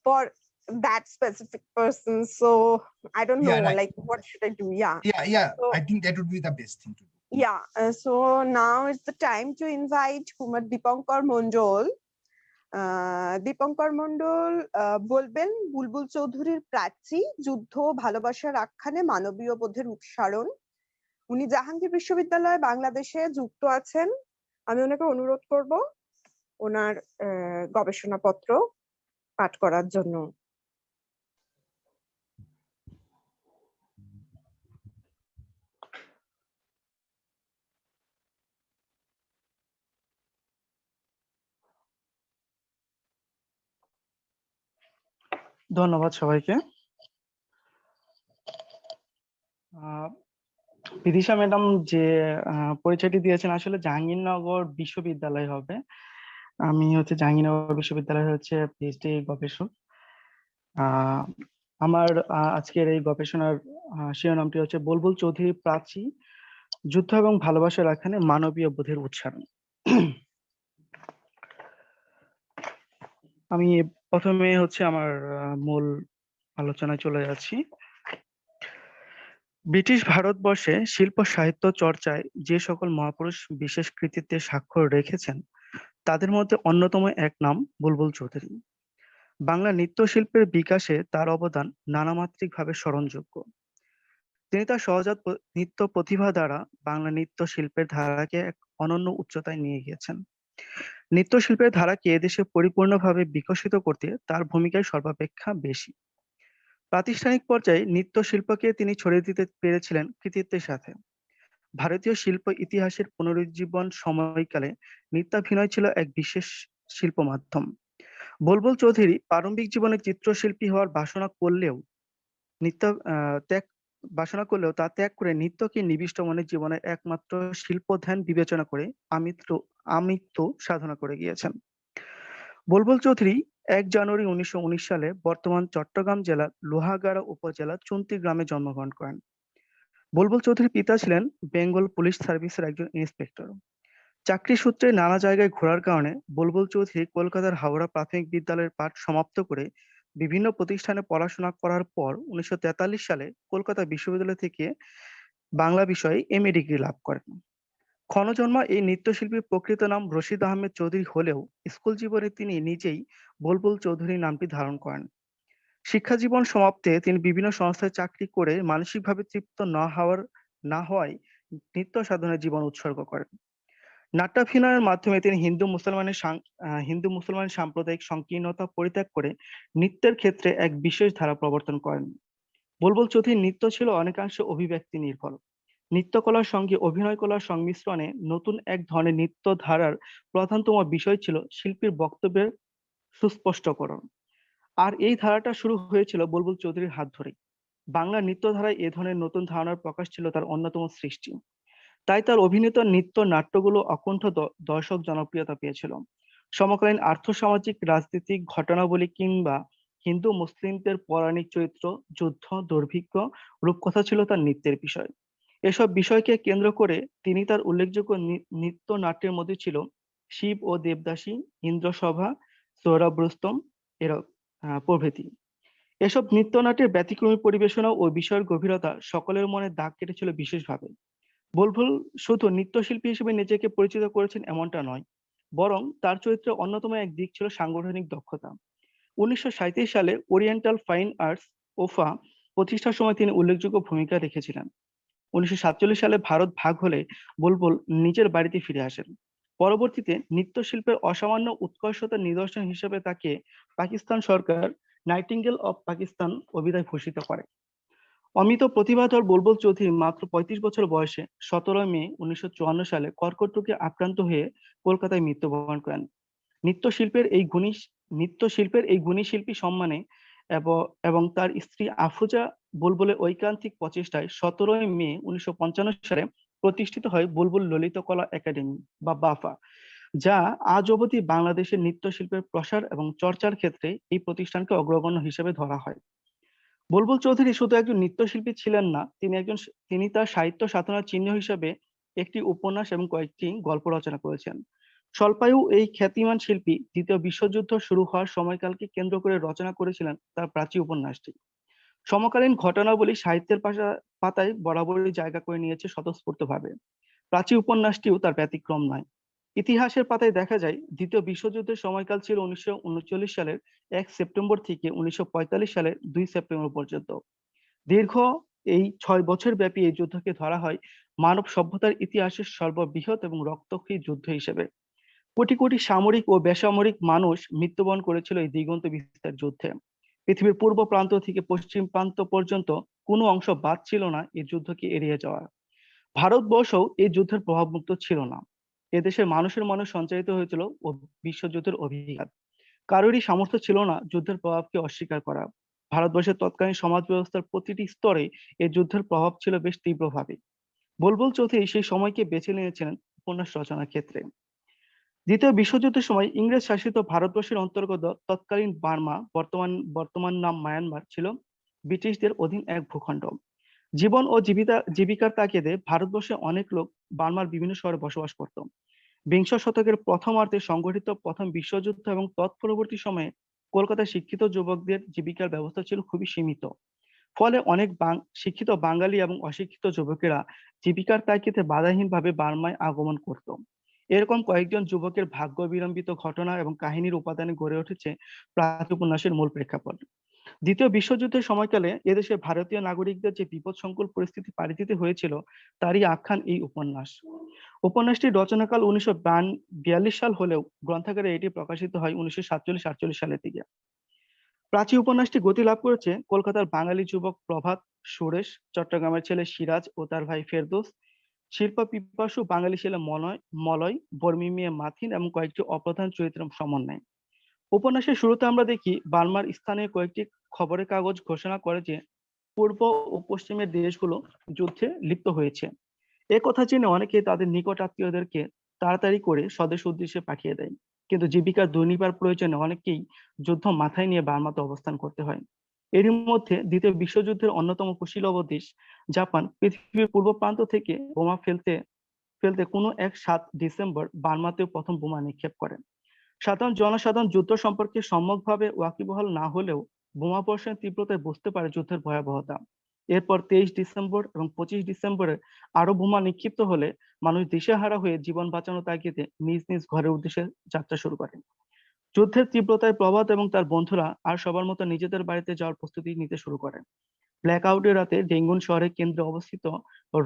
for that specific person. So I don't know, Right. like, what should I do? Yeah. So, I think that would be the best thing to do. Yeah. So now it's the time to invite Kumar Dipankar Mondol. Dipankar Mondal বলবেন বুলবুল চৌধুরীর প্রাচী যুদ্ধ ভালোবাসার আখ্যানে মানবীয় বোধের উৎসারণ। উনি জাহাঙ্গীর বিশ্ববিদ্যালয় বাংলাদেশে যুক্ত আছেন। আমি ওনাকে অনুরোধ করব ওনার গবেষণাপত্র পাঠ করার জন্য। ধন্যবাদ সবাইকে। বিদিশা ম্যাডাম যে পরিচয়টি দিয়েছেন, আসলে জাহাঙ্গীরনগর বিশ্ববিদ্যালয় হবে। আমি জাহাঙ্গীরনগর বিশ্ববিদ্যালয় পিএইচডি গবেষক। আমার আজকের এই গবেষণার শিরোনামটি বুলবুল চৌধুরী প্রাচী যুদ্ধ এবং ভালোবাসার আখ্যানে মানবীয় বোধের উৎসারণ। আমি প্রথমে আমার মূল আলোচনায় চলে যাচ্ছি। ব্রিটিশ ভারতবর্ষে শিল্প সাহিত্য চর্চায় যে সকল মহাপুরুষ বিশেষ কৃতিত্বের স্বাক্ষর রেখেছেন, তাদের মধ্যে অন্যতম এক নাম বুলবুল চৌধুরী। বাংলা নৃত্যশিল্পের বিকাশে তার অবদান নানামাত্রিকভাবে স্মরণযোগ্য। তিনি তার সহজাত নৃত্য প্রতিভা দ্বারা বাংলা নৃত্য শিল্পের ধারাকে এক অনন্য উচ্চতায় নিয়ে গিয়েছেন। নৃত্যশিল্পের ধারাকে এদেশে পরিপূর্ণভাবে বিকশিত করতে তার ভূমিকাই সর্বাপেক্ষা বেশি। প্রাতিষ্ঠানিক পর্যায়ে নৃত্যশিল্পকে তিনি ছড়িয়ে দিতে পেরেছিলেন কৃতিত্বের সাথে। ভারতীয় শিল্প ইতিহাসের পুনরুজ্জীবন সময়কালে নৃত্যাভিনয় ছিল এক বিশেষ শিল্প মাধ্যম। বুলবুল চৌধুরী প্রারম্ভিক জীবনে চিত্রশিল্পী হওয়ার বাসনা করলেও তা ত্যাগ করে নৃত্যকে নিবিষ্ট মনে জীবনের একমাত্র শিল্প ধ্যান বিবেচনা করে আমৃত্যু সাধনা করে গিয়েছেন। বুলবুল চৌধুরী ১ জানুয়ারি ১৯১৯ সালে বর্তমান চট্টগ্রাম জেলার লোহাগাড়া উপজেলার চুন্তি গ্রামে জন্মগ্রহণ করেন। বুলবুল চৌধুরীর পিতা ছিলেন বেঙ্গল পুলিশ সার্ভিসের একজন ইন্সপেক্টর। চাকরি সূত্রে নানা জায়গায় ঘোরার কারণে বুলবুল চৌধুরী কলকাতার হাওড়া প্রাথমিক বিদ্যালয়ের পাঠ সমাপ্ত করে বিভিন্ন প্রতিষ্ঠানে পড়াশোনা করার পর ১৯৪৩ সালে কলকাতা বিশ্ববিদ্যালয় থেকে বাংলা বিষয়ে এমএ ডিগ্রি লাভ করেন। ক্ষণজন্মা এই নৃত্যশিল্পীর প্রকৃত নাম রশিদ আহমেদ চৌধুরী হলেও স্কুল জীবনে তিনি নিজেই বুলবুল চৌধুরী নামটি ধারণ করেন। শিক্ষা জীবন সমাপ্তে তিনি বিভিন্ন সংস্থায় চাকরি করে মানসিকভাবে তৃপ্ত না হওয়ায় নৃত্য সাধনায় জীবন উৎসর্গ করেন। নাট্যাভিনয়ের মাধ্যমে তিনি হিন্দু মুসলমান সাম্প্রদায়িক সংকীর্ণতা পরিত্যাগ করে নৃত্যের ক্ষেত্রে এক বিশেষ ধারা প্রবর্তন করেন। বুলবুল চৌধুরীর নৃত্য ছিল অনেকাংশে অভিব্যক্তি নির্ভর। নৃত্যকলার সঙ্গে অভিনয় কলার সংমিশ্রণে নতুন এক ধরনের নৃত্য ধারার প্রধানতম বিষয় ছিল শিল্পীর বক্তব্যের সুস্পষ্টকরণ। আর এই ধারাটা শুরু হয়েছিল বুলবুল চৌধুরীর হাত ধরে। বাংলা নৃত্য ধারায় এ ধরনের নতুন ধারণার প্রকাশ ছিল তার অন্যতম সৃষ্টি। তাই তার অভিনীত নৃত্য নাট্যগুলো অকুণ্ঠ দর্শক জনপ্রিয়তা পেয়েছিল। সমকালীন আর্থসামাজিক রাজনৈতিক ঘটনাবলী কিংবা হিন্দু মুসলিমদের পৌরাণিক চরিত্র, যুদ্ধ, দুর্ভিক্ষ, রূপকথা ছিল তার নৃত্যের বিষয়। এসব বিষয়কে কেন্দ্র করে তিনি তার উল্লেখযোগ্য নৃত্য নাট্যের মধ্যে ছিল শিব ও দেবদাসী, ইন্দ্রসভা, সৌরভ রুস্তম এরা প্রভৃতি। এসব নৃত্যনাট্যের ব্যতিক্রমী পরিবেশনা ও বিষয়ের গভীরতা সকলের মনে দাগ কেটেছিল বিশেষভাবে। বুলবুল শুধু নৃত্যশিল্পী হিসেবে নিজেকে পরিচিত করেছেন এমনটা নয়, বরং তার চরিত্রের অন্যতম এক দিক ছিল সাংগঠনিক দক্ষতা। 1937 সালে ওরিয়েন্টাল ফাইন আর্টস ওফা প্রতিষ্ঠার সময় তিনি উল্লেখযোগ্য ভূমিকা রেখেছিলেন। 1947 সালে ভারত ভাগ হলে বুলবুল নিজের বাড়িতে ফিরে আসেন। পরবর্তীতে নৃত্যশিল্পের অসামান্য উৎকর্ষতার নিদর্শন হিসেবে তাকে পাকিস্তান সরকার নাইটিঙ্গেল অব পাকিস্তান অভিধায় ভূষিত করে। অমিত প্রতিভাধর বুলবুল চৌধুরী মাত্র 35 বছর বয়সে 17 মে 1954 সালে কর্কট রোগে আক্রান্ত হয়ে কলকাতায় মৃত্যুবরণ করেন। নৃত্যশিল্পের এই গুণী শিল্পী সম্মানে এবং তার স্ত্রী আফরোজা বুলবুলের ঐকান্তিক প্রচেষ্টায় 17 মে 1955 সালে প্রতিষ্ঠিত হয় বুলবুল ললিত কলা একাডেমি বা বাফা, যা আজ অবধি বাংলাদেশের নৃত্যশিল্পের প্রসার এবং চর্চার ক্ষেত্রে এই প্রতিষ্ঠানকে অগ্রগণ্য হিসেবে ধরা হয়। বুলবুল চৌধুরী শুধু একজন নৃত্যশিল্পী ছিলেন না, তিনি তার সাহিত্য সাধনার চিহ্ন হিসেবে একটি উপন্যাস এবং কয়েকটি গল্প রচনা করেছেন। স্বল্পায়ু এই খ্যাতিমান শিল্পী দ্বিতীয় বিশ্বযুদ্ধ শুরু হওয়ার সময়কালকে কেন্দ্র করে রচনা করেছিলেন তার প্রাচী উপন্যাসটি। সমকালীন ঘটনাবলী সাহিত্যের পাতায় বরাবরই জায়গা করে নিয়েছে স্বতঃস্ফূর্তভাবে। প্রাচী উপন্যাসটিও তার ব্যতিক্রম নয়। ইতিহাসের পাতায় দেখা যায় দ্বিতীয় বিশ্বযুদ্ধের সময়কাল ছিল 1939 সালের 1 সেপ্টেম্বর থেকে 1945 সালের 2 সেপ্টেম্বর পর্যন্ত। দীর্ঘ এই 6 বছর ব্যাপী এই যুদ্ধকে ধরা হয় মানব সভ্যতার ইতিহাসের সর্ববৃহৎ এবং রক্তক্ষয়ী যুদ্ধ হিসেবে। কোটি কোটি সামরিক ও বেসামরিক মানুষ মৃত্যুবরণ করেছিল এই দিগন্ত বিস্তার যুদ্ধে। পৃথিবীর পূর্ব প্রান্ত থেকে পশ্চিম প্রান্ত পর্যন্ত কোনো অংশ বাদ ছিল না এই যুদ্ধকে এড়িয়ে যাওয়ার। ভারতবর্ষও এই যুদ্ধের প্রভাবমুক্ত ছিল না। এদেশের মানুষের মনে সঞ্চারিত হয়েছিল বিশ্বযুদ্ধের অভিঘাত। কারোরই সামর্থ্য ছিল না যুদ্ধের প্রভাবকে অস্বীকার করা। ভারতবর্ষের তৎকালীন সমাজ ব্যবস্থার প্রতিটি স্তরে এই যুদ্ধের প্রভাব ছিল বেশ তীব্রভাবে। বুলবুল চৌধুরী সেই সময়কে বেছে নিয়েছিলেন উপন্যাস রচনার ক্ষেত্রে। দ্বিতীয় বিশ্বযুদ্ধের সময় ইংরেজ শাসিত ভারতবর্ষের অন্তর্গত তৎকালীন বার্মা, বর্তমান নাম মায়ানমার, ছিল ব্রিটিশদের অধীন এক ভূখণ্ড। জীবন ও জীবিকার তাগিদে ভারতবর্ষে অনেক লোক বার্মার বিভিন্ন শহরে বসবাস করত। বিংশ শতকের প্রথমার্ধে সংঘটিত প্রথম বিশ্বযুদ্ধ এবং তৎপরবর্তী সময়ে কলকাতায় শিক্ষিত যুবকদের জীবিকার ব্যবস্থা ছিল খুবই সীমিত। ফলে অনেক শিক্ষিত বাঙালি এবং অশিক্ষিত যুবকেরা জীবিকার তাগিদে বাধাহীনভাবে বার্মায় আগমন করত। এরকম কয়েকজন যুবকের ভাগ্য বিলম্বিত ঘটনা এবং কাহিনীর উপাদানে গড়ে উঠেছে প্রাচী উপন্যাসের মূল প্রেক্ষাপট। দ্বিতীয় বিশ্বযুদ্ধের সময়কালে এদেশে ভারতীয় নাগরিকদের যে বিপদসংকুল পরিস্থিতি পাড়ি দিতে হয়েছিল তারই আখ্যান এই উপন্যাস। উপন্যাসটির রচনাকাল 1942 সাল হলেও গ্রন্থাগারে এটি প্রকাশিত হয় 1947-48 সালের দিকে। প্রাচী উপন্যাসটি গতি লাভ করেছে কলকাতার বাঙালি যুবক প্রভাত, সুরেশ, চট্টগ্রামের ছেলে সিরাজ ও তার ভাই ফেরদৌস, শিল্প পিপাসু বাঙালি ছেলে মলয়, বর্মী মেয়ে মাথিন এবং কয়েকটি অপ্রধান চরিত্রের সমন্বয়। উপন্যাসের শুরুতে আমরা দেখি বার্মার স্থানীয় কয়েকটি খবরের কাগজ ঘোষণা করে যে পূর্ব ও পশ্চিমের দেশগুলো যুদ্ধে লিপ্ত হয়েছে। এ কথা জেনে অনেকে তাদের নিকট আত্মীয়দেরকে তাড়াতাড়ি করে স্বদেশ উদ্দেশ্যে পাঠিয়ে দেয়। কিন্তু জীবিকার দুর্নিবার প্রয়োজনে অনেকেই যুদ্ধ মাথায় নিয়ে বার্মাতে অবস্থান করতে হয়। এরই মধ্যে দ্বিতীয় বিশ্বযুদ্ধের অন্যতম কুশীলব দেশ জাপান পৃথিবীর পূর্ব প্রান্ত থেকে বোমা ফেলতে কোনো এক 7 ডিসেম্বর বার্মাতেও প্রথম বোমা নিক্ষেপ করেন। সাধারণ জনসাধারণ যুদ্ধ সম্পর্কে সম্যকভাবে ওয়াকিবহাল না হলেও বোমা বর্ষণের তীব্রতায় বুঝতে পারে যুদ্ধের ভয়াবহতা। এরপর 23 ডিসেম্বর এবং 25 ডিসেম্বরে আরো বোমা নিক্ষিপ্ত হলে মানুষ দিশেহারা হয়ে জীবন বাঁচানোর তাগিদে নিজ নিজ ঘরের উদ্দেশ্যে যাত্রা শুরু করেন। যুদ্ধের তীব্রতায় প্রভাত এবং তার বন্ধুরা আর সবার মতো নিজেদের বাড়িতে যাওয়ার প্রস্তুতি নিতে শুরু করেন। ব্ল্যাক আউটের রাতে ডেঙ্গুন শহরের কেন্দ্রে অবস্থিত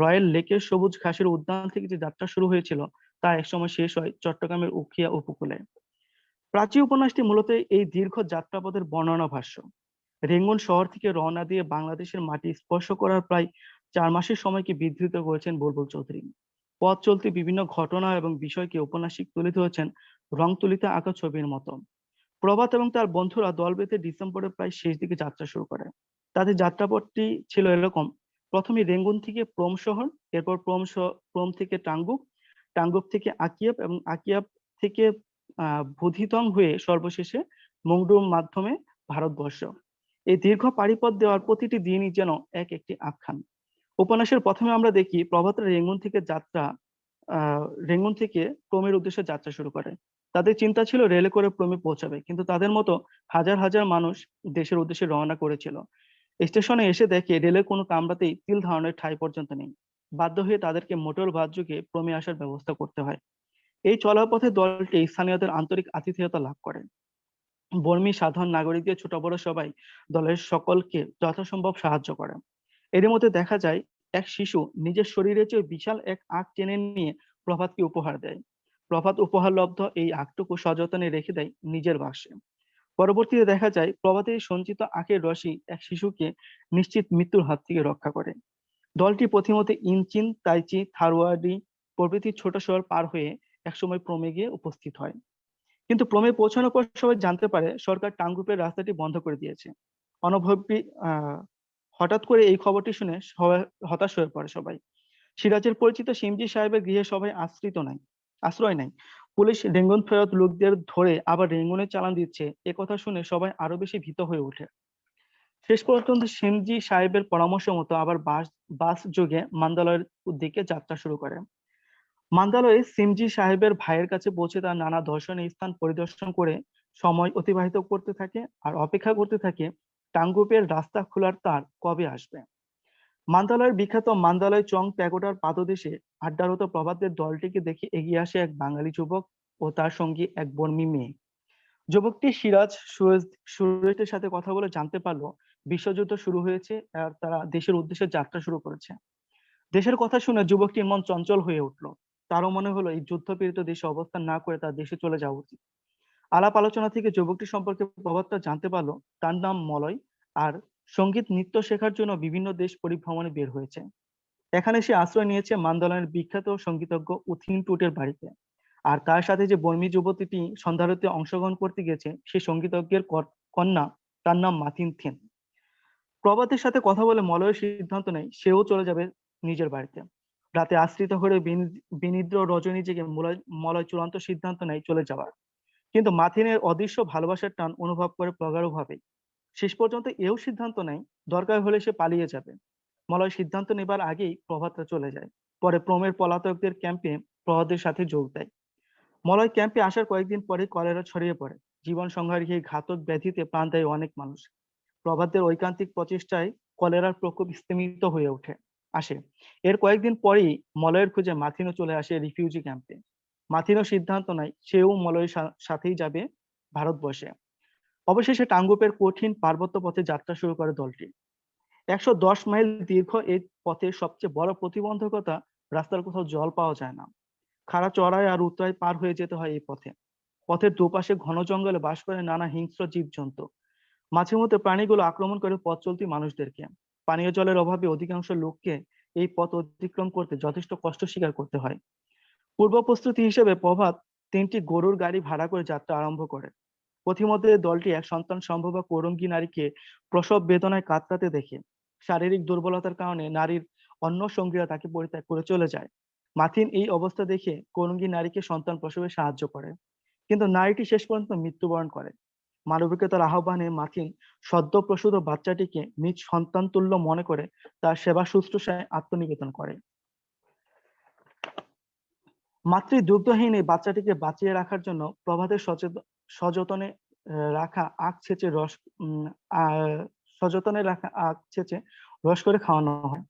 রয়্যাল লেকের সবুজ ঘাসের উদ্যান থেকে যে যাত্রা শুরু হয়েছিল তা একসময় শেষ হয় চট্টগ্রামের উখিয়া উপকূলে। প্রাচী উপন্যাসটি মূলত এই দীর্ঘ যাত্রাপথের বর্ণনা ভাষ্য। রেঙ্গুন শহর থেকে রওনা দিয়ে বাংলাদেশের মাটি স্পর্শ করার প্রায় 4 মাসের সময়কে বিধৃত করেছেন বুলবুল চৌধুরী। পথ চলতে বিভিন্ন ঘটনা এবং বিষয়কে ঔপন্যাসিক তুলে ধরেছেন রং তুলিতে আঁকা ছবির মতো। প্রভাত এবং তার বন্ধুরা দল বেঁধে ডিসেম্বরের প্রায় শেষ দিকে যাত্রা শুরু করে। তাদের যাত্রাপথটি ছিল এরকম: প্রথমে রেঙ্গুন থেকে প্রোম শহর, এরপর প্রোম থেকে টাঙ্গুক, টাঙ্গুক থেকে আকিয়াব এবং আকিয়াব থেকে বুধিতং হয়ে সর্বশেষে মংডুর মাধ্যমে ভারতবর্ষ। এই দীর্ঘ পাড়িপথ দেওয়ার প্রতিটি দিনই যেন এক একটি আখ্যান। উপন্যাসের প্রথমে আমরা দেখি প্রভাতের রেঙ্গুন থেকে প্রোমের উদ্দেশ্যে যাত্রা শুরু করে। তাদের চিন্তা ছিল রেলে করে প্রোমে পৌঁছাবে, কিন্তু তাদের মতো হাজার হাজার মানুষ দেশের উদ্দেশ্যে রওনা করেছিল। স্টেশনে এসে দেখে রেলের কোনো কামরাতেই তিল ধারণের ঠাঁই পর্যন্ত নেই। বাধ্য হয়ে তাদেরকে মোটর বাস যোগে প্রোমে আসার ব্যবস্থা করতে হয়। এই চলাপথে দলটি স্থানীয়দের আন্তরিক আতিথেয়তা লাভ করে। বর্মী সাধারণ নাগরিকদের ছোট বড় সবাই দলের সকলকে যথাসম্ভব সাহায্য করে। এর মধ্যে দেখা যায় এক শিশু নিজের শরীরের চেয়ে বিশাল এক আখ টেনে নিয়ে প্রভাতকে উপহার দেয়। প্রভাত উপহার লব্ধ এই আখটুকু সযত্নে রেখে দেয় নিজের বাক্সে। পরবর্তীতে দেখা যায় প্রভাতের সঞ্চিত আখের রসই এক শিশুকে নিশ্চিত মৃত্যুর হাত থেকে রক্ষা করে। দলটি প্রথমতে ইনচিন, তাইচি, থারওয়ার্ডি প্রভৃতি ছোট শহর পার হয়ে একসময় প্রোমে গিয়ে উপস্থিত হয়। কিন্তু প্রোমে পৌঁছানোর পর সবাই জানতে পারে সরকার টাঙ্গুপের রাস্তাটি বন্ধ করে দিয়েছে। অনভব্যি হঠাৎ করে এই খবরটি শুনে সবাই হতাশ হয়ে পড়ে সবাই। সিরাজের পরিচিত সিমজি সাহেবের গৃহে সবাই আশ্রয় নাই। পুলিশ রেঙ্গুন ফেরত লোকদের ধরে আবার রেঙ্গুনে চালান দিচ্ছে, একথা শুনে সবাই আরো বেশি ভীত হয়ে ওঠে। শেষ পর্যন্ত সিমজি সাহেবের পরামর্শ মতো আবার বাস যোগে মান্দালয়ের দিকে যাত্রা শুরু করে। মান্দালয়ে সিমজি সাহেবের ভাইয়ের কাছে পৌঁছে তার নানা দর্শনীয় স্থান পরিদর্শন করে সময় অতিবাহিত করতে থাকে আর অপেক্ষা করতে থাকে টাঙ্গুপের রাস্তা খোলার তার কবে আসবে। মান্দালয়ের বিখ্যাত মান্দালয় চং প্যাগোডার পাদদেশে আড্ডারত প্রভাতের দলটিকে দেখে এগিয়ে আসে এক বাঙালি যুবক ও তার সঙ্গী এক বর্মী মেয়ে। যুবকটি সিরাজ সুরেশের সাথে কথা বলে জানতে পারলো বিশ্বযুদ্ধ শুরু হয়েছে আর তারা দেশের উদ্দেশ্যে যাত্রা শুরু করেছে। দেশের কথা শুনে যুবকটির মন চঞ্চল হয়ে উঠলো। তারও মনে হলো এই যুদ্ধপীড়িত দেশে অবস্থান না করে তার দেশে চলে যাওয়া উচিত। আলাপ আলোচনা থেকে যুবকটি সম্পর্কে প্রভাতটা জানতে পারলো তার নাম মলয়, আর সঙ্গীত নৃত্য শেখার জন্য বিভিন্ন দেশ পরিভ্রমণে বের হয়েছে। এখানে সে আশ্রয় নিয়েছে মান্দালয়ের বিখ্যাত সঙ্গীতজ্ঞ উথিন টুটের বাড়িতে। আর তার সাথে যে বর্মী যুবতীটি সন্ধ্যারতিতে অংশগ্রহণ করতে গেছে সে সঙ্গীতজ্ঞের কন্যা, তার নাম মাথিন থেন। প্রভাতের সাথে কথা বলে মলয়ের সিদ্ধান্ত নেয় সেও চলে যাবে নিজের বাড়িতে। রাতে আশ্রিত হয়ে বিনিদ্র রজনী জেগে মলয় চূড়ান্ত সিদ্ধান্ত নেয় চলে যাওয়ার। কিন্তু মাথিনের অদৃশ্য ভালোবাসার টান অনুভব করে প্রগাঢ়ভাবে। শেষ পর্যন্ত এও সিদ্ধান্ত নেয় দরকার হলে সে পালিয়ে যাবে। মলয় সিদ্ধান্ত নেবার আগেই প্রভাতরা চলে যায়। পরে প্রোমের পলাতকদের ক্যাম্পে প্রভাতের সাথে যোগ দেয়। মলয় ক্যাম্পে আসার কয়েকদিন পরে কলেরা ছড়িয়ে পড়ে। জীবন সংহারী এই ঘাতক ব্যাধিতে প্রাণ দেয় অনেক মানুষ। প্রভাতদের ঐকান্তিক প্রচেষ্টায় কলেরার প্রকোপ স্তিমিত হয়ে আসে। এর কয়েকদিন পরেই মলয়ের খুঁজে মাথিনও চলে আসে রিফিউজি ক্যাম্পে। মাথিনও সিদ্ধান্ত নেয় সেও মলয়ের সাথেই যাবে ভারতবর্ষে। অবশেষে টাঙ্গুপের কঠিন পার্বত্য পথে যাত্রা শুরু করে দলটি। 110 মাইল দীর্ঘ এই পথের সবচেয়ে বড় প্রতিবন্ধকতা রাস্তার কোথাও জল পাওয়া যায় না। খাড়া চড়াই আর উতরাই পার হয়ে যেতে হয় এই পথে। পথের দুপাশে ঘন জঙ্গলে বাস করে নানা হিংস্র জীবজন্তু। মাঝে মধ্যে প্রাণীগুলো আক্রমণ করে পথ চলতি মানুষদেরকে। পানীয় জলের অভাবে অধিকাংশ লোককে এই পথ অতিক্রম করতে যথেষ্ট কষ্ট স্বীকার করতে হয়। পূর্ব প্রস্তুতি হিসেবে প্রভাত 3টি গরুর গাড়ি ভাড়া করে যাত্রা আরম্ভ করে। পথিমধ্যে দলটি এক সন্তান সম্ভবা করঙ্গী নারীকে প্রসব বেদনায় কাতরাতে দেখে। শারীরিক দুর্বলতার কারণে নারীর অন্য সঙ্গীরা তাকে পরিত্যাগ করে চলে যায়। মাথিন এই অবস্থা দেখে করঙ্গী নারীকে সন্তান প্রসবে সাহায্য করে, কিন্তু নারীটি শেষ পর্যন্ত মৃত্যুবরণ করে। মানবিকতার আহ্বানে মাথিন সদ্য প্রসূত বাচ্চাটিকে নিজ সন্তান তুল্য মনে করে তার সেবা শুশ্রূষায় আত্মনিবেদন করে। মাতৃ দুগ্ধহীন এই বাচ্চাটিকে বাঁচিয়ে রাখার জন্য প্রভাতের সযতনে রাখা আখ ছেঁচে রস করে খাওয়ানো হয়।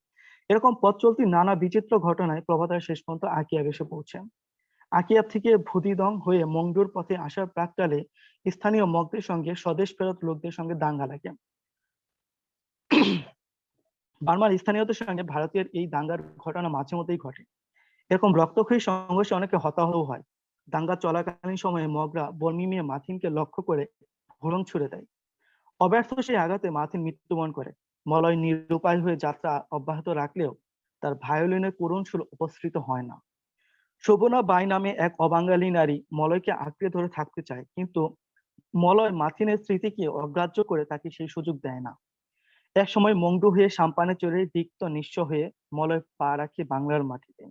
এরকম পথ চলতি নানা বিচিত্র ঘটনায় প্রভাতের শেষ পর্যন্ত আকিয়াব এসে পৌঁছে। আকিয়াব থেকে ভুদিদং হয়ে মংডুর পথে আসার প্রাককালে স্থানীয় মগদের সঙ্গে স্বদেশ ফেরত লোকদের সঙ্গে দাঙ্গা লাগে। বার্মার স্থানীয়দের সঙ্গে ভারতীয় এই দাঙ্গার ঘটনা মাঝে মধ্যেই ঘটে। এরকম রক্তক্ষয়ী সংঘর্ষে অনেকে হতাহত হয়। দাঙ্গা চলাকালীন সময়ে মগরা বর্মী মেয়ে মাথিনকে লক্ষ্য করে হুড়ং ছুড়ে দেয়। অব্যর্থ সেই আঘাতে মাথিন মৃত্যুবরণ করে। মলয় নিরুপায় হয়ে যাত্রা অব্যাহত রাখলেও তার ভায়োলিনের করুণ সুর উপস্থাপিত হয় না। শোভনা বাই নামে এক অবাঙালি নারী মলয়কে আঁকড়ে ধরে থাকতে চায়, কিন্তু মলয় মাথিনের স্মৃতিকে অগ্রাহ্য করে তাকে সেই সুযোগ দেয় না। এক সময় মংডু হয়ে সাম্পানে চড়ে রিক্ত নিঃস্ব হয়ে মলয় পা রাখে বাংলার মাটিতে।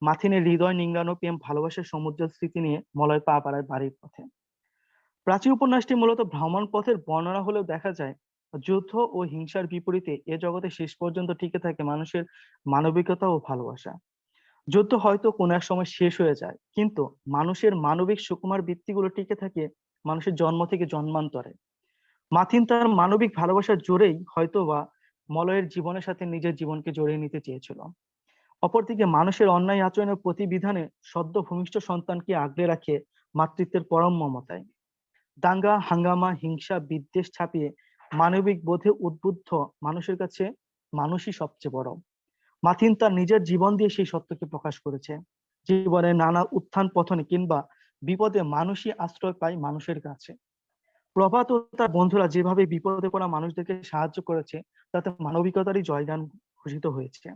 মাথিনের হৃদয় নিংড়ানো প্রেম ভালোবাসার সমুদ্র স্মৃতি নিয়ে মলয় পা বাড়ায় বাড়ির পথে। প্রাচীন উপন্যাসটি মূলত ভ্রমণ পথের বর্ণনা হলেও দেখা যায় যুদ্ধ ও হিংসার বিপরীতে এ জগতে শেষ পর্যন্ত টিকে থাকে মানুষের মানবিকতা ও ভালোবাসা। যুদ্ধ হয়তো কোনো এক সময় শেষ হয়ে যায়, কিন্তু মানুষের মানবিক সুকুমার বৃত্তিগুলো টিকে থাকে মানুষের জন্ম থেকে জন্মান্তরে। মাথিন তার মানবিক ভালোবাসার জোরেই হয়তোবা মলয়ের জীবনের সাথে নিজের জীবনকে জড়িয়ে নিতে চেয়েছিল। অপরদিকে মানুষের অন্যায় আচরণের প্রতিবিধানে সদ্য ভূমিষ্ঠ সন্তানকে আগলে রাখে মাতৃত্বের পরম মমতায়। দাঙ্গা হাঙ্গামা হিংসা বিদ্বেষ ছাপিয়ে মানবিক বোধে উদ্বুদ্ধ মানুষের কাছে মানুষই সবচেয়ে বড়। মাথিন তার নিজের জীবন দিয়ে সেই সত্যকে প্রকাশ করেছে। জীবনের নানা উত্থান পতনে কিংবা বিপদে মানুষই আশ্রয় পায় মানুষের কাছে। প্রভাত ও তার বন্ধুরা যেভাবে বিপদে পড়া মানুষদেরকে সাহায্য করেছে তাতে মানবিকতারই জয়গান ঘোষিত হয়েছে।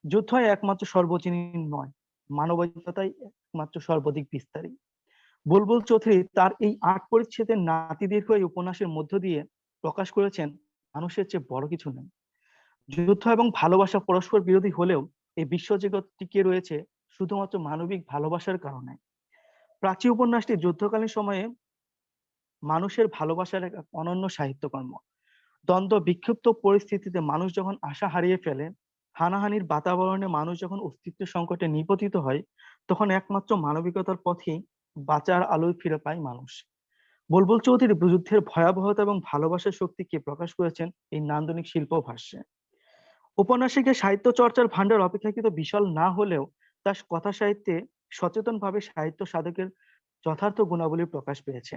যুদ্ধই একমাত্র সর্বজনীন নয়, মানবিকতাই একমাত্র সর্বাধিক বিস্তারী। বুলবুল চৌধুরী তার এই ৮ পরিচ্ছেদের নাতিদীর্ঘ এই উপন্যাসের মধ্য দিয়ে প্রকাশ করেছেন মানুষের চেয়ে বড় কিছু নেই। যুদ্ধ এবং ভালোবাসা পরস্পর বিরোধী হলেও এই বিশ্বজগৎ টিকে রয়েছে শুধুমাত্র মানবিক ভালোবাসার কারণে। প্রাচীন উপন্যাসটি যুদ্ধকালীন সময়ে মানুষের ভালোবাসার এক অনন্য সাহিত্যকর্ম। দ্বন্দ্ব বিক্ষিপ্ত পরিস্থিতিতে মানুষ যখন আশা হারিয়ে ফেলে, হানাহানির বাতাবরণে মানুষ যখন অস্তিত্বের সংকটে নিপতিত হয়, তখন একমাত্র মানবিকতার পথেই বাঁচার আলোয় ফিরে পায় মানুষ। বুলবুল চৌধুরী যুদ্ধের ভয়াবহতা এবং ভালোবাসার শক্তিকে প্রকাশ করেছেন এই নান্দনিক শিল্প ভাষ্যে। উপন্যাসিকের সাহিত্য চর্চার ভান্ডার অপেক্ষাকৃত বিশাল না হলেও তার কথা সাহিত্যে সচেতনভাবে সাহিত্য সাধকের যথার্থ গুণাবলী প্রকাশ পেয়েছে।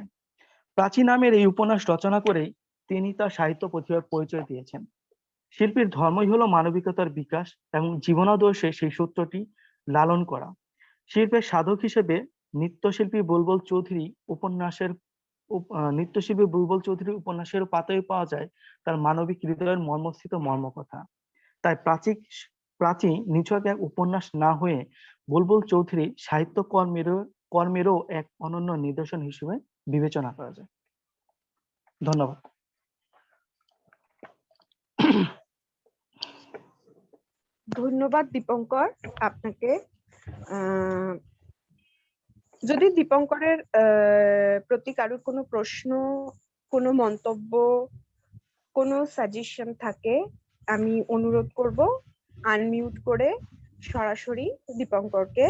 প্রাচীন নামের এই উপন্যাস রচনা করেই তিনি তার সাহিত্য প্রতিভার পরিচয় দিয়েছেন। শিল্পীর ধর্মই হলো মানবিকতার বিকাশ এবং জীবনাদর্শে সেই সূত্রটি লালন করা। শিল্পের সাধক হিসেবে নৃত্যশিল্পী বুলবুল চৌধুরী উপন্যাসের পাতায় পাওয়া যায় তার মানবিক হৃদয়ের মর্মস্থিত মর্মকথা। তাই প্রাচীন নিছক এক উপন্যাস না হয়ে বুলবুল চৌধুরী সাহিত্য কর্মেরও এক অনন্য নিদর্শন হিসেবে বিবেচনা করা যায়। ধন্যবাদ। ধন্যবাদ দীপঙ্কর আপনাকে। যদি দীপঙ্করের প্রতি কারোর কোনো প্রশ্ন, কোনো মন্তব্য, কোনো সাজেশন থাকে, আমি অনুরোধ করব আনমিউট করে সরাসরি দীপঙ্করকে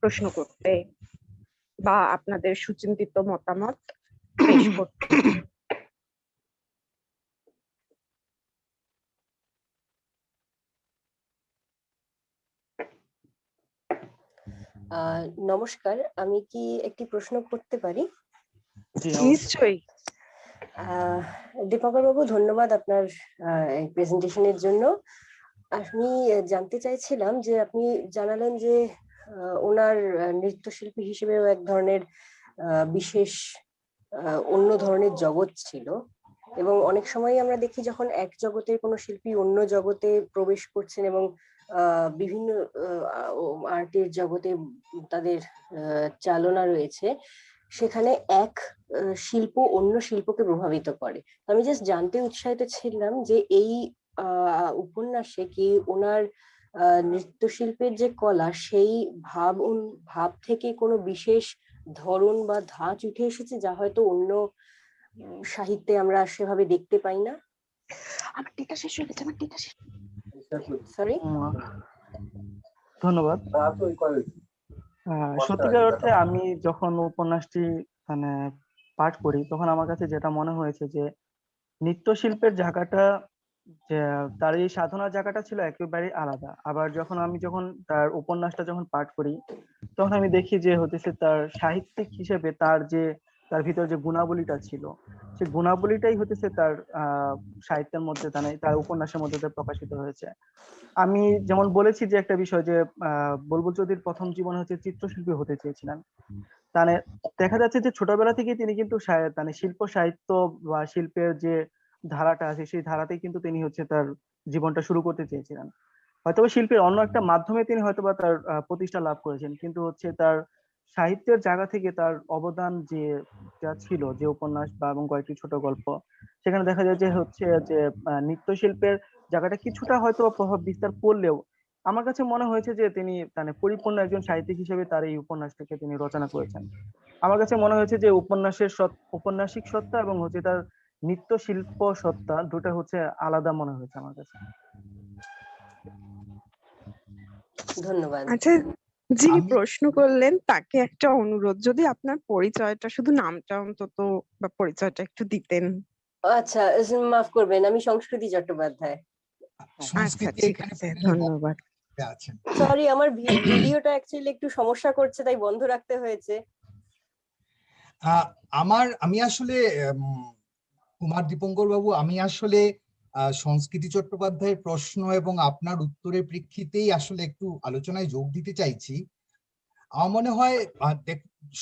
প্রশ্ন করতে বা আপনাদের সুচিন্তিত মতামত পেশ করতে। নমস্কার, আমি কি একটি প্রশ্ন করতে পারি? নিশ্চয়ই। দীপঙ্কর বাবু, ধন্যবাদ আপনার এই প্রেজেন্টেশনের জন্য। আমি জানতে চাইছিলাম যে আপনি জানালেন যে ওনার নৃত্যশিল্পী হিসেবেও এক ধরনের বিশেষ অন্য ধরনের জগৎ ছিল, এবং অনেক সময় আমরা দেখি যখন এক জগতের কোনো শিল্পী অন্য জগতে প্রবেশ করছেন এবং বিভিন্ন আর্টের জগতে তাদের চালনা রয়েছে, সেখানে এক শিল্প অন্য শিল্পকে প্রভাবিত করে। আমি জাস্ট জানতে উৎসাহিত ছিলাম যে এই উপন্যাসে কি ওনার নৃত্যশিল্পের যে কলা, সেই ভাব থেকে কোনো বিশেষ ধরন বা ধাঁচ উঠে এসেছে যা হয়তো অন্য সাহিত্যে আমরা সেভাবে দেখতে পাই না? সরি। ধন্যবাদ। সত্যিকার অর্থে আমি যখন উপন্যাসটি মানে পাঠ করি তখন আমার কাছে যেটা মনে হয়েছে যে নৃত্যশিল্পের জায়গাটা, যে তার এই সাধনার জায়গাটা ছিল একেবারে আলাদা। আবার যখন তার উপন্যাসটা যখন পাঠ করি তখন আমি দেখি যে হতেছে তার সাহিত্যিক হিসেবে তার ভিতর যে গুণাবলীটা ছিল, সেই গুণাবলীটাই হতেছে তার সাহিত্যের মধ্যে তার উপন্যাসের মধ্যে প্রকাশিত হয়েছে। আমি যেমন বলেছি যে একটা বিষয় যে বুলবুল চৌধুরীর প্রথম জীবন হচ্ছে চিত্রশিল্পী হতে চেয়েছিলেন। মানে দেখা যাচ্ছে যে ছোটবেলা থেকে তিনি কিন্তু শিল্প সাহিত্য বা শিল্পের যে ধারাটা আছে সেই ধারাতেই কিন্তু তিনি হচ্ছে তার জীবনটা শুরু করতে চেয়েছিলেন। হয়তোবা শিল্পের অন্য একটা মাধ্যমে তিনি হয়তোবা তার প্রতিষ্ঠা লাভ করেছেন, কিন্তু হচ্ছে তার সাহিত্যের জায়গা থেকে তার অবদান যে যা ছিল, যে উপন্যাস বা এবং কয়েকটি ছোট গল্প, সেখানে দেখা যায় যে হচ্ছে যে নৃত্যশিল্পের জায়গাটা কিছুটা হয়তো প্রভাব বিস্তার করলেও আমার কাছে মনে হয়েছে যে তিনি মানে পরিপূর্ণ একজন সাহিত্যিক হিসেবে তার এই উপন্যাসটাকে তিনি রচনা করেছেন। আমার কাছে মনে হয়েছে যে ঔপন্যাসিক সত্তা এবং হচ্ছে তার নৃত্যশিল্প সত্তা দুটো হচ্ছে আলাদা মনে হয়েছে আমার কাছে। ধন্যবাদ। আচ্ছা, যিনি আমি প্রশ্ন করলেন তাকে একটা অনুরোধ, যদি আপনার পরিচয়টা, শুধু নামটা অন্তত বা পরিচয়টা একটু দিতেন। আচ্ছা, মাফ করবেন, আমি সংস্কৃতি চট্টোপাধ্যায়। আচ্ছা, সংস্কৃতি ঠিক এখানে আছে, প্যানেলে ধন্যবাদ। আছেন। সরি, আমার ভিডিওটা অ্যাকচুয়ালি একটু সমস্যা করছে, তাই বন্ধ রাখতে হয়েছে। আমি আসলে কুমার দীপঙ্কর বাবু, আমি আসলে সংস্কৃতি চট্টোপাধ্যায়ের প্রশ্ন এবং আপনার উত্তরের প্রেক্ষিতেই আসলে একটু আলোচনায় যোগ দিতে চাইছি। আমার মনে হয়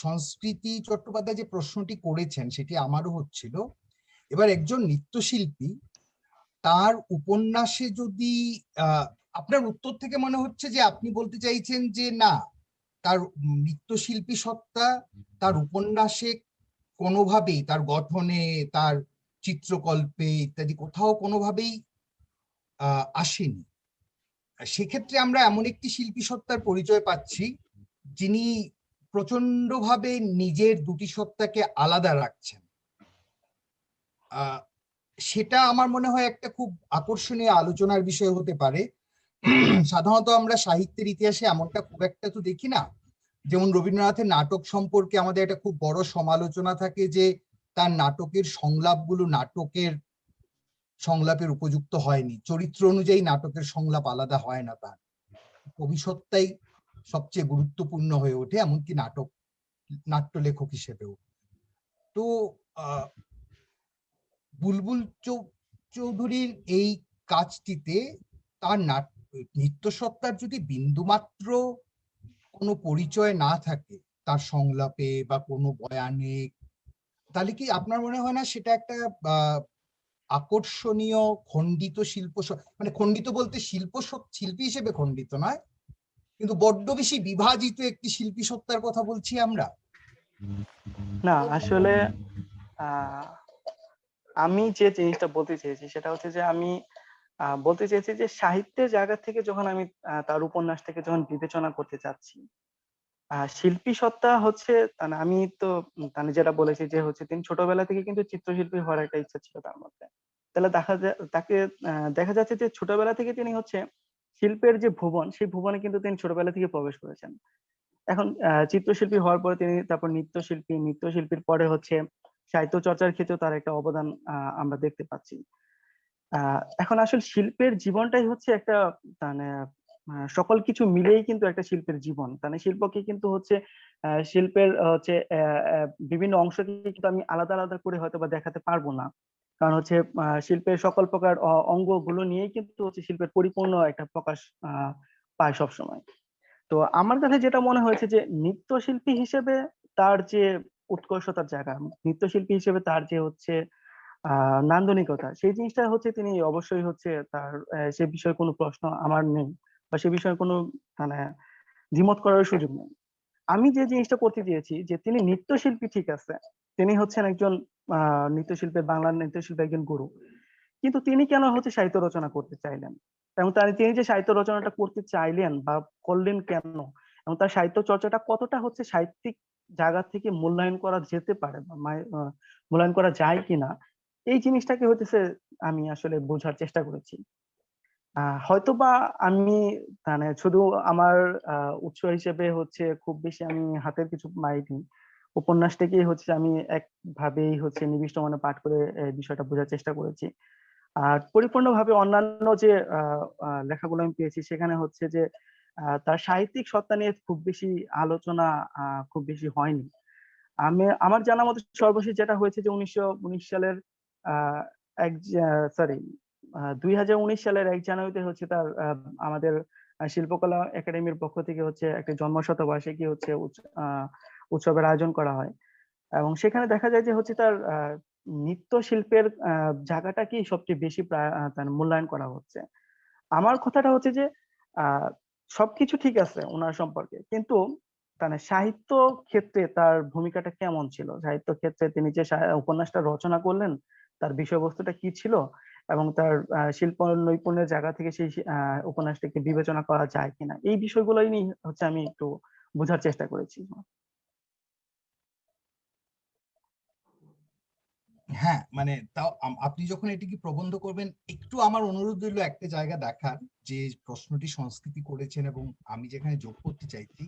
সংস্কৃতি চট্টোপাধ্যায় যে প্রশ্নটি করেছেন সেটি আমারও হচ্ছিল। এবার একজন নৃত্যশিল্পী, তার উপন্যাসে যদি আপনার উত্তর থেকে মনে হচ্ছে যে আপনি বলতে চাইছেন যে না, তার নৃত্যশিল্পী সত্তা তার উপন্যাসে কোনোভাবেই, তার গঠনে, তার চিত্রকল্পে ইত্যাদি কোথাও কোনোভাবেই আসেনি। সেক্ষেত্রে আমরা এমন একটি শিল্পী সত্তার পরিচয় পাচ্ছি যিনি প্রচন্ডভাবে নিজের দুটি সত্তাকে আলাদা রাখছেন। সেটা আমার মনে হয় একটা খুব আকর্ষণীয় আলোচনার বিষয় হতে পারে। সাধারণত আমরা সাহিত্যের ইতিহাসে এমনটা খুব একটা তো দেখি না। যেমন রবীন্দ্রনাথের নাটক সম্পর্কে আমাদের একটা খুব বড় সমালোচনা থাকে যে তার নাটকের সংলাপগুলো নাটকের সংলাপের উপযুক্ত হয়নি, চরিত্র অনুযায়ী নাটকের সংলাপ আলাদা হয় না, তার কবিসত্তাই সবচেয়ে গুরুত্বপূর্ণ হয়ে ওঠে, এমনকি নাট্যলেখক হিসেবেও। তো বুলবুল চৌধুরীর এই কাজটিতে তার নৃত্যসত্তার যদি বিন্দুমাত্র কোনো পরিচয় না থাকে তার সংলাপে বা কোনো বয়ানে, তাহলে কি আপনার মনে হয় না সেটা একটা আকর্ষণীয় খণ্ডিত মানে খণ্ডিত বলতে শিল্পী হিসেবে খণ্ডিত নয়, কিন্তু বড্ড বেশি বিভাজিত একটি শিল্পী সত্তার কথা বলছি আমরা? না, আসলে আমি যে জিনিসটা বলতে চেয়েছি সেটা হচ্ছে যে আমি বলতে চেয়েছি যে সাহিত্যের জায়গা থেকে যখন আমি তার উপন্যাস থেকে যখন বিবেচনা করতে চাচ্ছি, শিল্পী সত্তা হচ্ছে আমি তো যেটা বলেছি যে হচ্ছে তিনি ছোটবেলা থেকে কিন্তু চিত্রশিল্পী হওয়ার একটা ইচ্ছা ছিল তার মধ্যে। তাহলে দেখা যাচ্ছে যে ছোটবেলা থেকে তিনি হচ্ছে শিল্পের যে ভুবন, সেই ভুবনে কিন্তু তিনি ছোটবেলা থেকে প্রবেশ করেছেন। এখন চিত্রশিল্পী হওয়ার পরে তিনি তারপর নৃত্যশিল্পীর পরে হচ্ছে সাহিত্য চর্চার ক্ষেত্রেও তার একটা অবদান আমরা দেখতে পাচ্ছি। এখন আসলে শিল্পের জীবনটাই হচ্ছে একটা মানে সকল কিছু মিলেই কিন্তু একটা শিল্পের জীবন। শিল্পকে কিন্তু হচ্ছে শিল্পের হচ্ছে বিভিন্ন অংশকে কিন্তু আমি আলাদা আলাদা করে হয়তো বা দেখাতে পারবো না, কারণ হচ্ছে শিল্পের সকল প্রকার অঙ্গগুলো নিয়েই কিন্তু হচ্ছে শিল্পের পরিপূর্ণ একটা প্রকাশ পায় সবসময়। তো আমার কাছে যেটা মনে হয়েছে যে নৃত্যশিল্পী হিসেবে তার যে উৎকর্ষতার জায়গা, নৃত্যশিল্পী হিসেবে তার যে হচ্ছে নান্দনিকতা, সেই জিনিসটা হচ্ছে তিনি অবশ্যই হচ্ছে তার সে বিষয়ে কোনো প্রশ্ন আমার নেই বা সে বিষয়ে কোনো মানে দ্বিমত করার সুযোগ নেই। আমি যে জিনিসটা করতে চেয়েছি যে তিনি নৃত্যশিল্পী, ঠিক আছে, তিনি হচ্ছেন একজন বাংলার নৃত্যশিল্পী একজন গুরু, কিন্তু তিনি কেন হচ্ছে সাহিত্য রচনা করতে চাইলেন, এবং তিনি যে সাহিত্য রচনাটা করতে চাইলেন বা করলেন কেন, এবং তার সাহিত্য চর্চাটা কতটা হচ্ছে সাহিত্যিক জায়গা থেকে মূল্যায়ন করা যেতে পারে বা মূল্যায়ন করা যায় কিনা, এই জিনিসটাকে হচ্ছে আমি আসলে বোঝার চেষ্টা করেছি। হয়তোবা আমি শুধু আমার উৎস হিসেবে হচ্ছে খুব বেশি আমি হাতের কিছু পাইনি, উপন্যাসটাকেই হচ্ছে আমি একভাবেই হচ্ছে নিবিষ্ট মনে পাঠ করে বিষয়টা বোঝার চেষ্টা করেছি। আর পরিপূর্ণভাবে অন্যান্য যে লেখাগুলো আমি পেয়েছি সেখানে হচ্ছে যে তার সাহিত্যিক সত্তা নিয়ে খুব বেশি আলোচনা খুব বেশি হয়নি। আমার জানা মতে সর্বশেষ যেটা হয়েছে যে 1919 সালের আহ এক সরি 2019 সালের 1 জানুয়ারিতে হচ্ছে তার আমাদের শিল্পকলা একাডেমির পক্ষ থেকে হচ্ছে একটা জন্মশতবার্ষিকী হচ্ছে উৎসবের আয়োজন করা হয়, এবং সেখানে দেখা যায় যে হচ্ছে তার নৃত্য শিল্পের জায়গাটাকেই সবচেয়ে বেশি তার মূল্যায়ন করা হচ্ছে। আমার কথাটা হচ্ছে যে সবকিছু ঠিক আছে ওনার সম্পর্কে, কিন্তু মানে সাহিত্য ক্ষেত্রে তার ভূমিকাটা কেমন ছিল, সাহিত্য ক্ষেত্রে তিনি যে উপন্যাসটা রচনা করলেন তার বিষয়বস্তুটা কি ছিল, এবং তার শিল্প নৈপুণ্যের জায়গা থেকে সেই উপন্যাসটাকে বিবেচনা করা যায় কিনা, এই বিষয়গুলোই নিয়ে হচ্ছে আমি একটু বোঝার চেষ্টা করেছি। হ্যাঁ, মানে তাও আপনি যখন এটিকে প্রবন্ধ করবেন, একটু আমার অনুরোধ রইল একটা জায়গা দেখার, যে প্রশ্নটি সংস্কৃতি করেছেন এবং আমি যেখানে যোগ করতে চাইছি,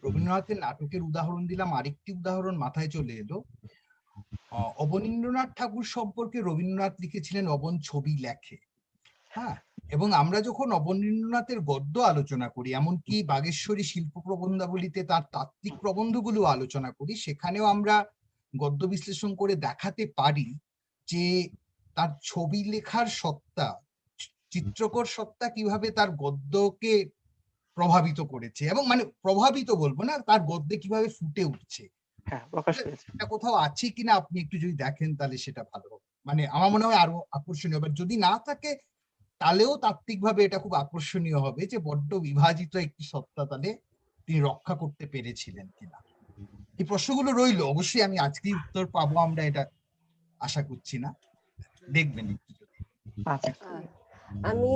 রবীন্দ্রনাথের নাটকের উদাহরণ দিলাম, আরেকটি উদাহরণ মাথায় চলে এলো। অবনীন্দ্রনাথ ঠাকুর সম্পর্কে রবীন্দ্রনাথ লিখেছিলেন অবন ছবি লেখে। হ্যাঁ, এবং আমরা যখন অবনীন্দ্রনাথের গদ্য আলোচনা করি, এমনকি বাগেশ্বরী শিল্প প্রবন্ধাবলিতে তার তাত্ত্বিক প্রবন্ধগুলো আলোচনা করি, সেখানেও আমরা গদ্য বিশ্লেষণ করে দেখাতে পারি যে তার ছবি লেখার সত্তা, চিত্রকর সত্তা কিভাবে তার গদ্যকে প্রভাবিত করেছে, এবং মানে প্রভাবিত বলবো না, তার গদ্যে কিভাবে ফুটে উঠছে। হ্যাঁ, প্রকাশ পেয়েছে। এটা কোথাও আছে কিনা আপনি একটু যদি দেখেন তাহলে সেটা ভালো হবে, মানে আমার মনে হয় আরো আকর্ষণীয় হবে। যদি না থাকে তাহলেও তাত্ত্বিকভাবে এটা খুব আকর্ষণীয় হবে যে বড্ড বিভাজিত একটি সত্তা তাহলে তিনি রক্ষা করতে পেরেছিলেন কিনা। এই প্রশ্নগুলো রইলো, অবশ্যই আমি আজকেই উত্তর পাবো আমরা, এটা আশা করছি না, দেখবেন একটু যদি। আচ্ছা, আমি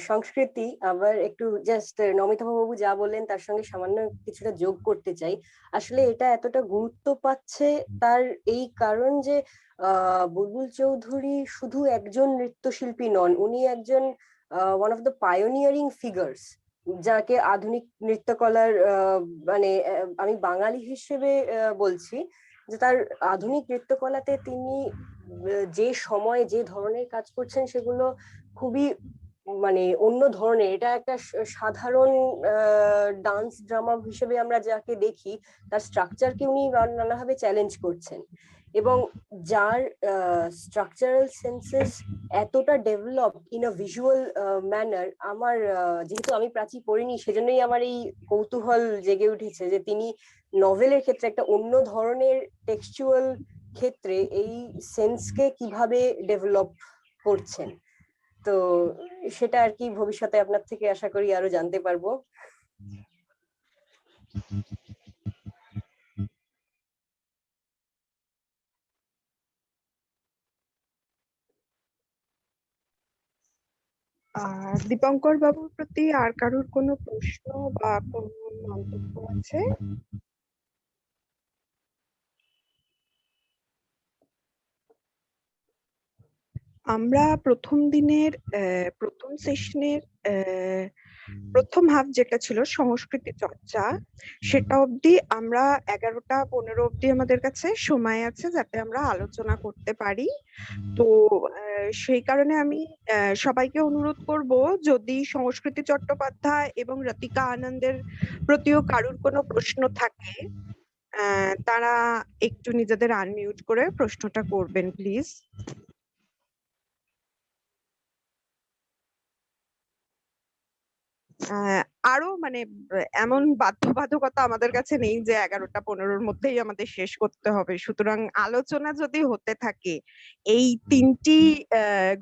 সংস্কৃতি আবার একটু জাস্ট নমিতা বাবু যা বললেন তার সঙ্গে সামান্য কিছুটা যোগ করতে চাই। আসলে এটা এতটা গুরুত্ব পাচ্ছে তার এই কারণ যে বুলবুল চৌধুরী শুধু একজন নৃত্যশিল্পী নন, উনি একজন one of the pioneering figures, যাকে আধুনিক নৃত্যকলার মানে আমি বাঙালি হিসেবে বলছি যে তার আধুনিক নৃত্যকলাতে তিনি যে সময়ে যে ধরনের কাজ করছেন সেগুলো খুবই মানে অন্য ধরনের। এটা একটা সাধারণ ডান্স ড্রামা হিসেবে আমরা যাকে দেখি তার স্ট্রাকচারকে উনি নানাভাবে চ্যালেঞ্জ করছেন, এবং যার স্ট্রাকচারাল সেন্সেস এতটা develop in a visual manner. আমার যেহেতু আমি প্রাচী পড়িনি সেজন্যই আমার এই কৌতূহল জেগে উঠেছে যে তিনি নভেলের ক্ষেত্রে একটা অন্য ধরনের টেক্সচুয়াল ক্ষেত্রে এই সেন্সকে কিভাবে ডেভেলপ করছেন। তো সেটা আর কি ভবিষ্যতে আপনার থেকে আশা করি আরো জানতে পারবো। দীপঙ্কর বাবুর প্রতি আর কারোর কোনো প্রশ্ন বা কোনো মন্তব্য আছে? আমরা প্রথম দিনের প্রথম সেশনের প্রথম হাফ যেটা ছিল সংস্কৃতি চর্চা, সেটা অবধি আমরা 11টা 15 অবধি আমাদের কাছে সময় আছে যাতে আমরা আলোচনা করতে পারি। তো সেই কারণে আমি সবাইকে অনুরোধ করব, যদি সংস্কৃতি চট্টোপাধ্যায় এবং রতিকা আনন্দের প্রতিও কারুর কোনো প্রশ্ন থাকে তারা একটু নিজেদের আনমিউট করে প্রশ্নটা করবেন প্লিজ। আরো মানে এমন বাধ্যবাধকতা আমাদের কাছে নেই যে 11টা 15-র মধ্যেই আমাদের শেষ করতে হবে। সুতরাং আলোচনা যদি হতে থাকে এই 3টি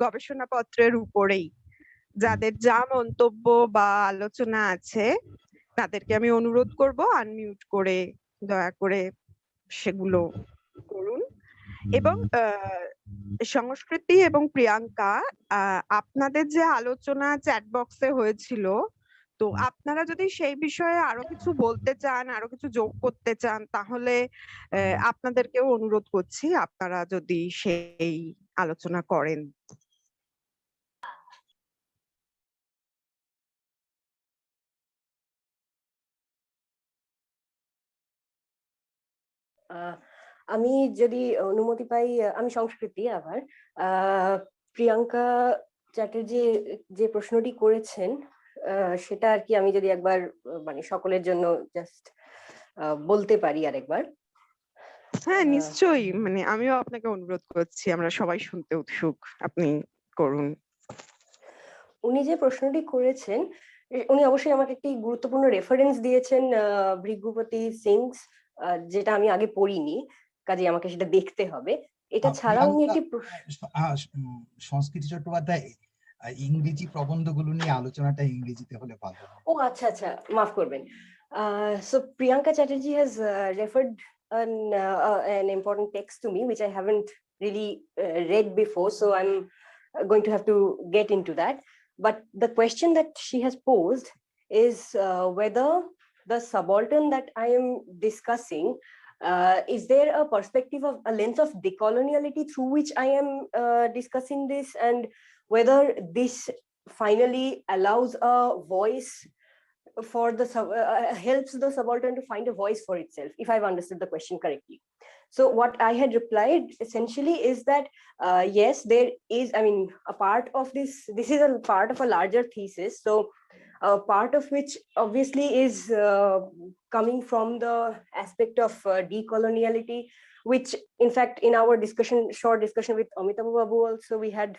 গবেষণাপত্রের উপরেই, যাদের যা মন্তব্য বা আলোচনা আছে তাদেরকে আমি অনুরোধ করব আনমিউট করে দয়া করে সেগুলো করুন। এবং সংস্কৃতি এবং প্রিয়াঙ্কা, আপনাদের যে আলোচনা চ্যাট বক্সে হয়েছিল, তো আপনারা যদি সেই বিষয়ে আরো কিছু বলতে চান, আরো কিছু যোগ করতে চান, তাহলে আপনাদেরকেও অনুরোধ করছি আপনারা যদি সেই আলোচনা করেন। আমি যদি অনুমতি পাই, আমি সংস্কৃতি আবার প্রিয়াঙ্কা চ্যাটার্জি যে প্রশ্নটি করেছেন সেটা আর কি আমি যদি একবার মানে সকলের জন্য জাস্ট বলতে পারি আরেকবার। হ্যাঁ নিশ্চয়ই, মানে আমিও আপনাকে অনুরোধ করছি, আমরা সবাই শুনতে উৎসুক, আপনি করুন। উনি যে প্রশ্নটি করেছেন উনি অবশ্যই আমাকে একটি গুরুত্বপূর্ণ রেফারেন্স দিয়েছেন, ভৃগুপতি সিংস, যেটা আমি আগে পড়িনি, কাজে আমাকে সেটা দেখতে হবে। এটা ছাড়া উনি একটি সংস্কৃতি চট্টোপাধ্যায় ইংরেজি প্রবন্ধগুলো নিয়ে আলোচনাটা ইংরেজিতে হলে ভালো। ও আচ্ছা আচ্ছা, মাফ করবেন। So Priyanka Chatterjee has referred an important text to me, which I haven't really read before. So I'm going to have to get into that. But the question that she has posed is whether the subaltern that I am discussing, is there a perspective of a lens of decoloniality through which I am discussing this, and whether this finally allows a voice for the helps the subaltern to find a voice for itself, if I've understood the question correctly. So what I had replied essentially is that yes, there is, I mean, a part of this is a part of a larger thesis. So a part of which obviously is coming from the aspect of decoloniality, which in fact in our short discussion with Amitabh Babu also we had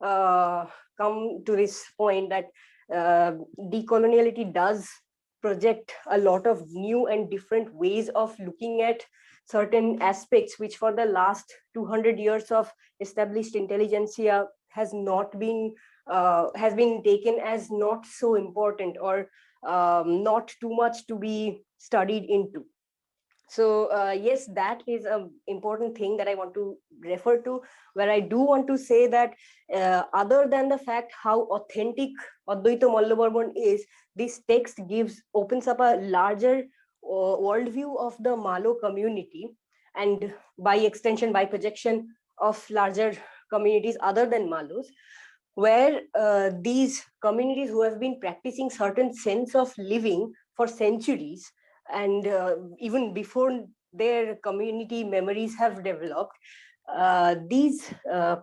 come to this point that decoloniality does project a lot of new and different ways of looking at certain aspects which for the last 200 years of established intelligentsia has been taken as not so important, or not too much to be studied into. So yes, that is an important thing that I want to refer to, where I do want to say that other than the fact how authentic Advaita Mallabarman is, this text opens up a larger worldview of the Malo community, and by extension, by projection of larger communities other than Malos, where these communities who have been practicing certain sense of living for centuries, and even before their community memories have developed, these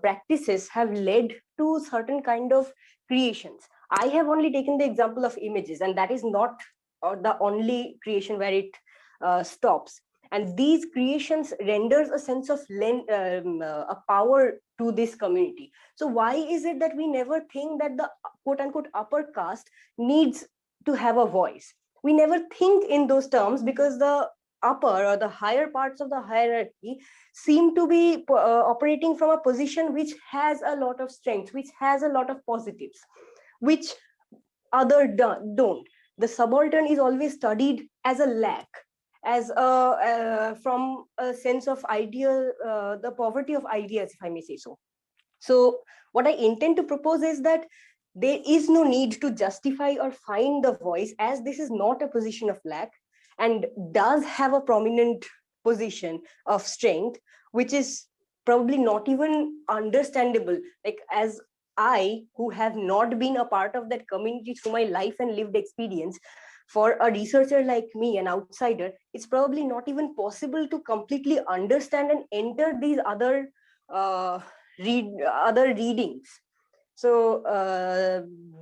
practices have led to certain kind of creations. I have only taken the example of images, and that is not the only creation where it stops. And these creations renders a sense of a power to this community. So why is it that we never think that the quote unquote upper caste needs to have a voice? We never think in those terms because the upper or the higher parts of the hierarchy seem to be operating from a position which has a lot of strength, which has a lot of positives, which don't. The subaltern is always studied as a lack, as from a sense of ideal, the poverty of ideas, if I may say so. So what I intend to propose is that there is no need to justify or find the voice, as this is not a position of lack and does have a prominent position of strength, which is probably not even understandable. Like, as I, who have not been a part of that community through my life and lived experience, for a researcher like me, an outsider, it's probably not even possible to completely understand and enter these other readings. So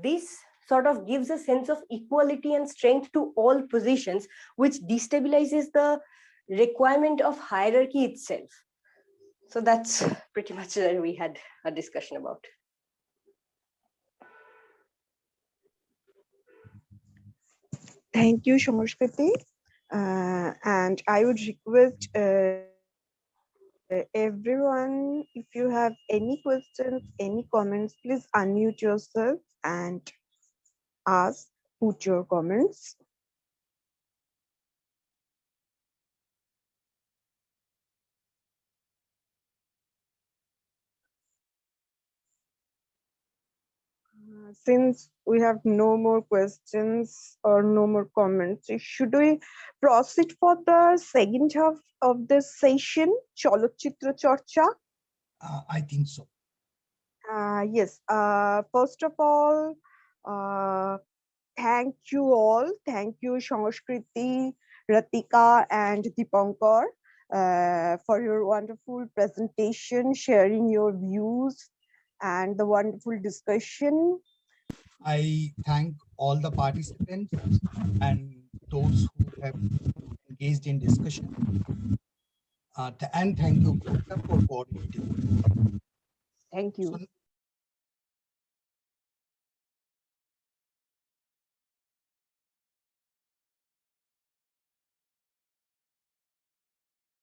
this sort of gives a sense of equality and strength to all positions, which destabilizes the requirement of hierarchy itself. So that's pretty much what we had a discussion about. Thank you, Sangskriti. And I would request everyone, if you have any questions, any comments, please unmute yourself and ask, put your comments. Since we have no more questions or no more comments, should we proceed for the second half of this session, Cholachitra Charcha? I think so. Yes. First of all, thank you all. Thank you, Sangskriti, Ratika, and Dipankar, for your wonderful presentation, sharing your views, and the wonderful discussion. I thank all the participants and those who have engaged in discussion. And thank you, Gupta, for coordinating. Thank you. So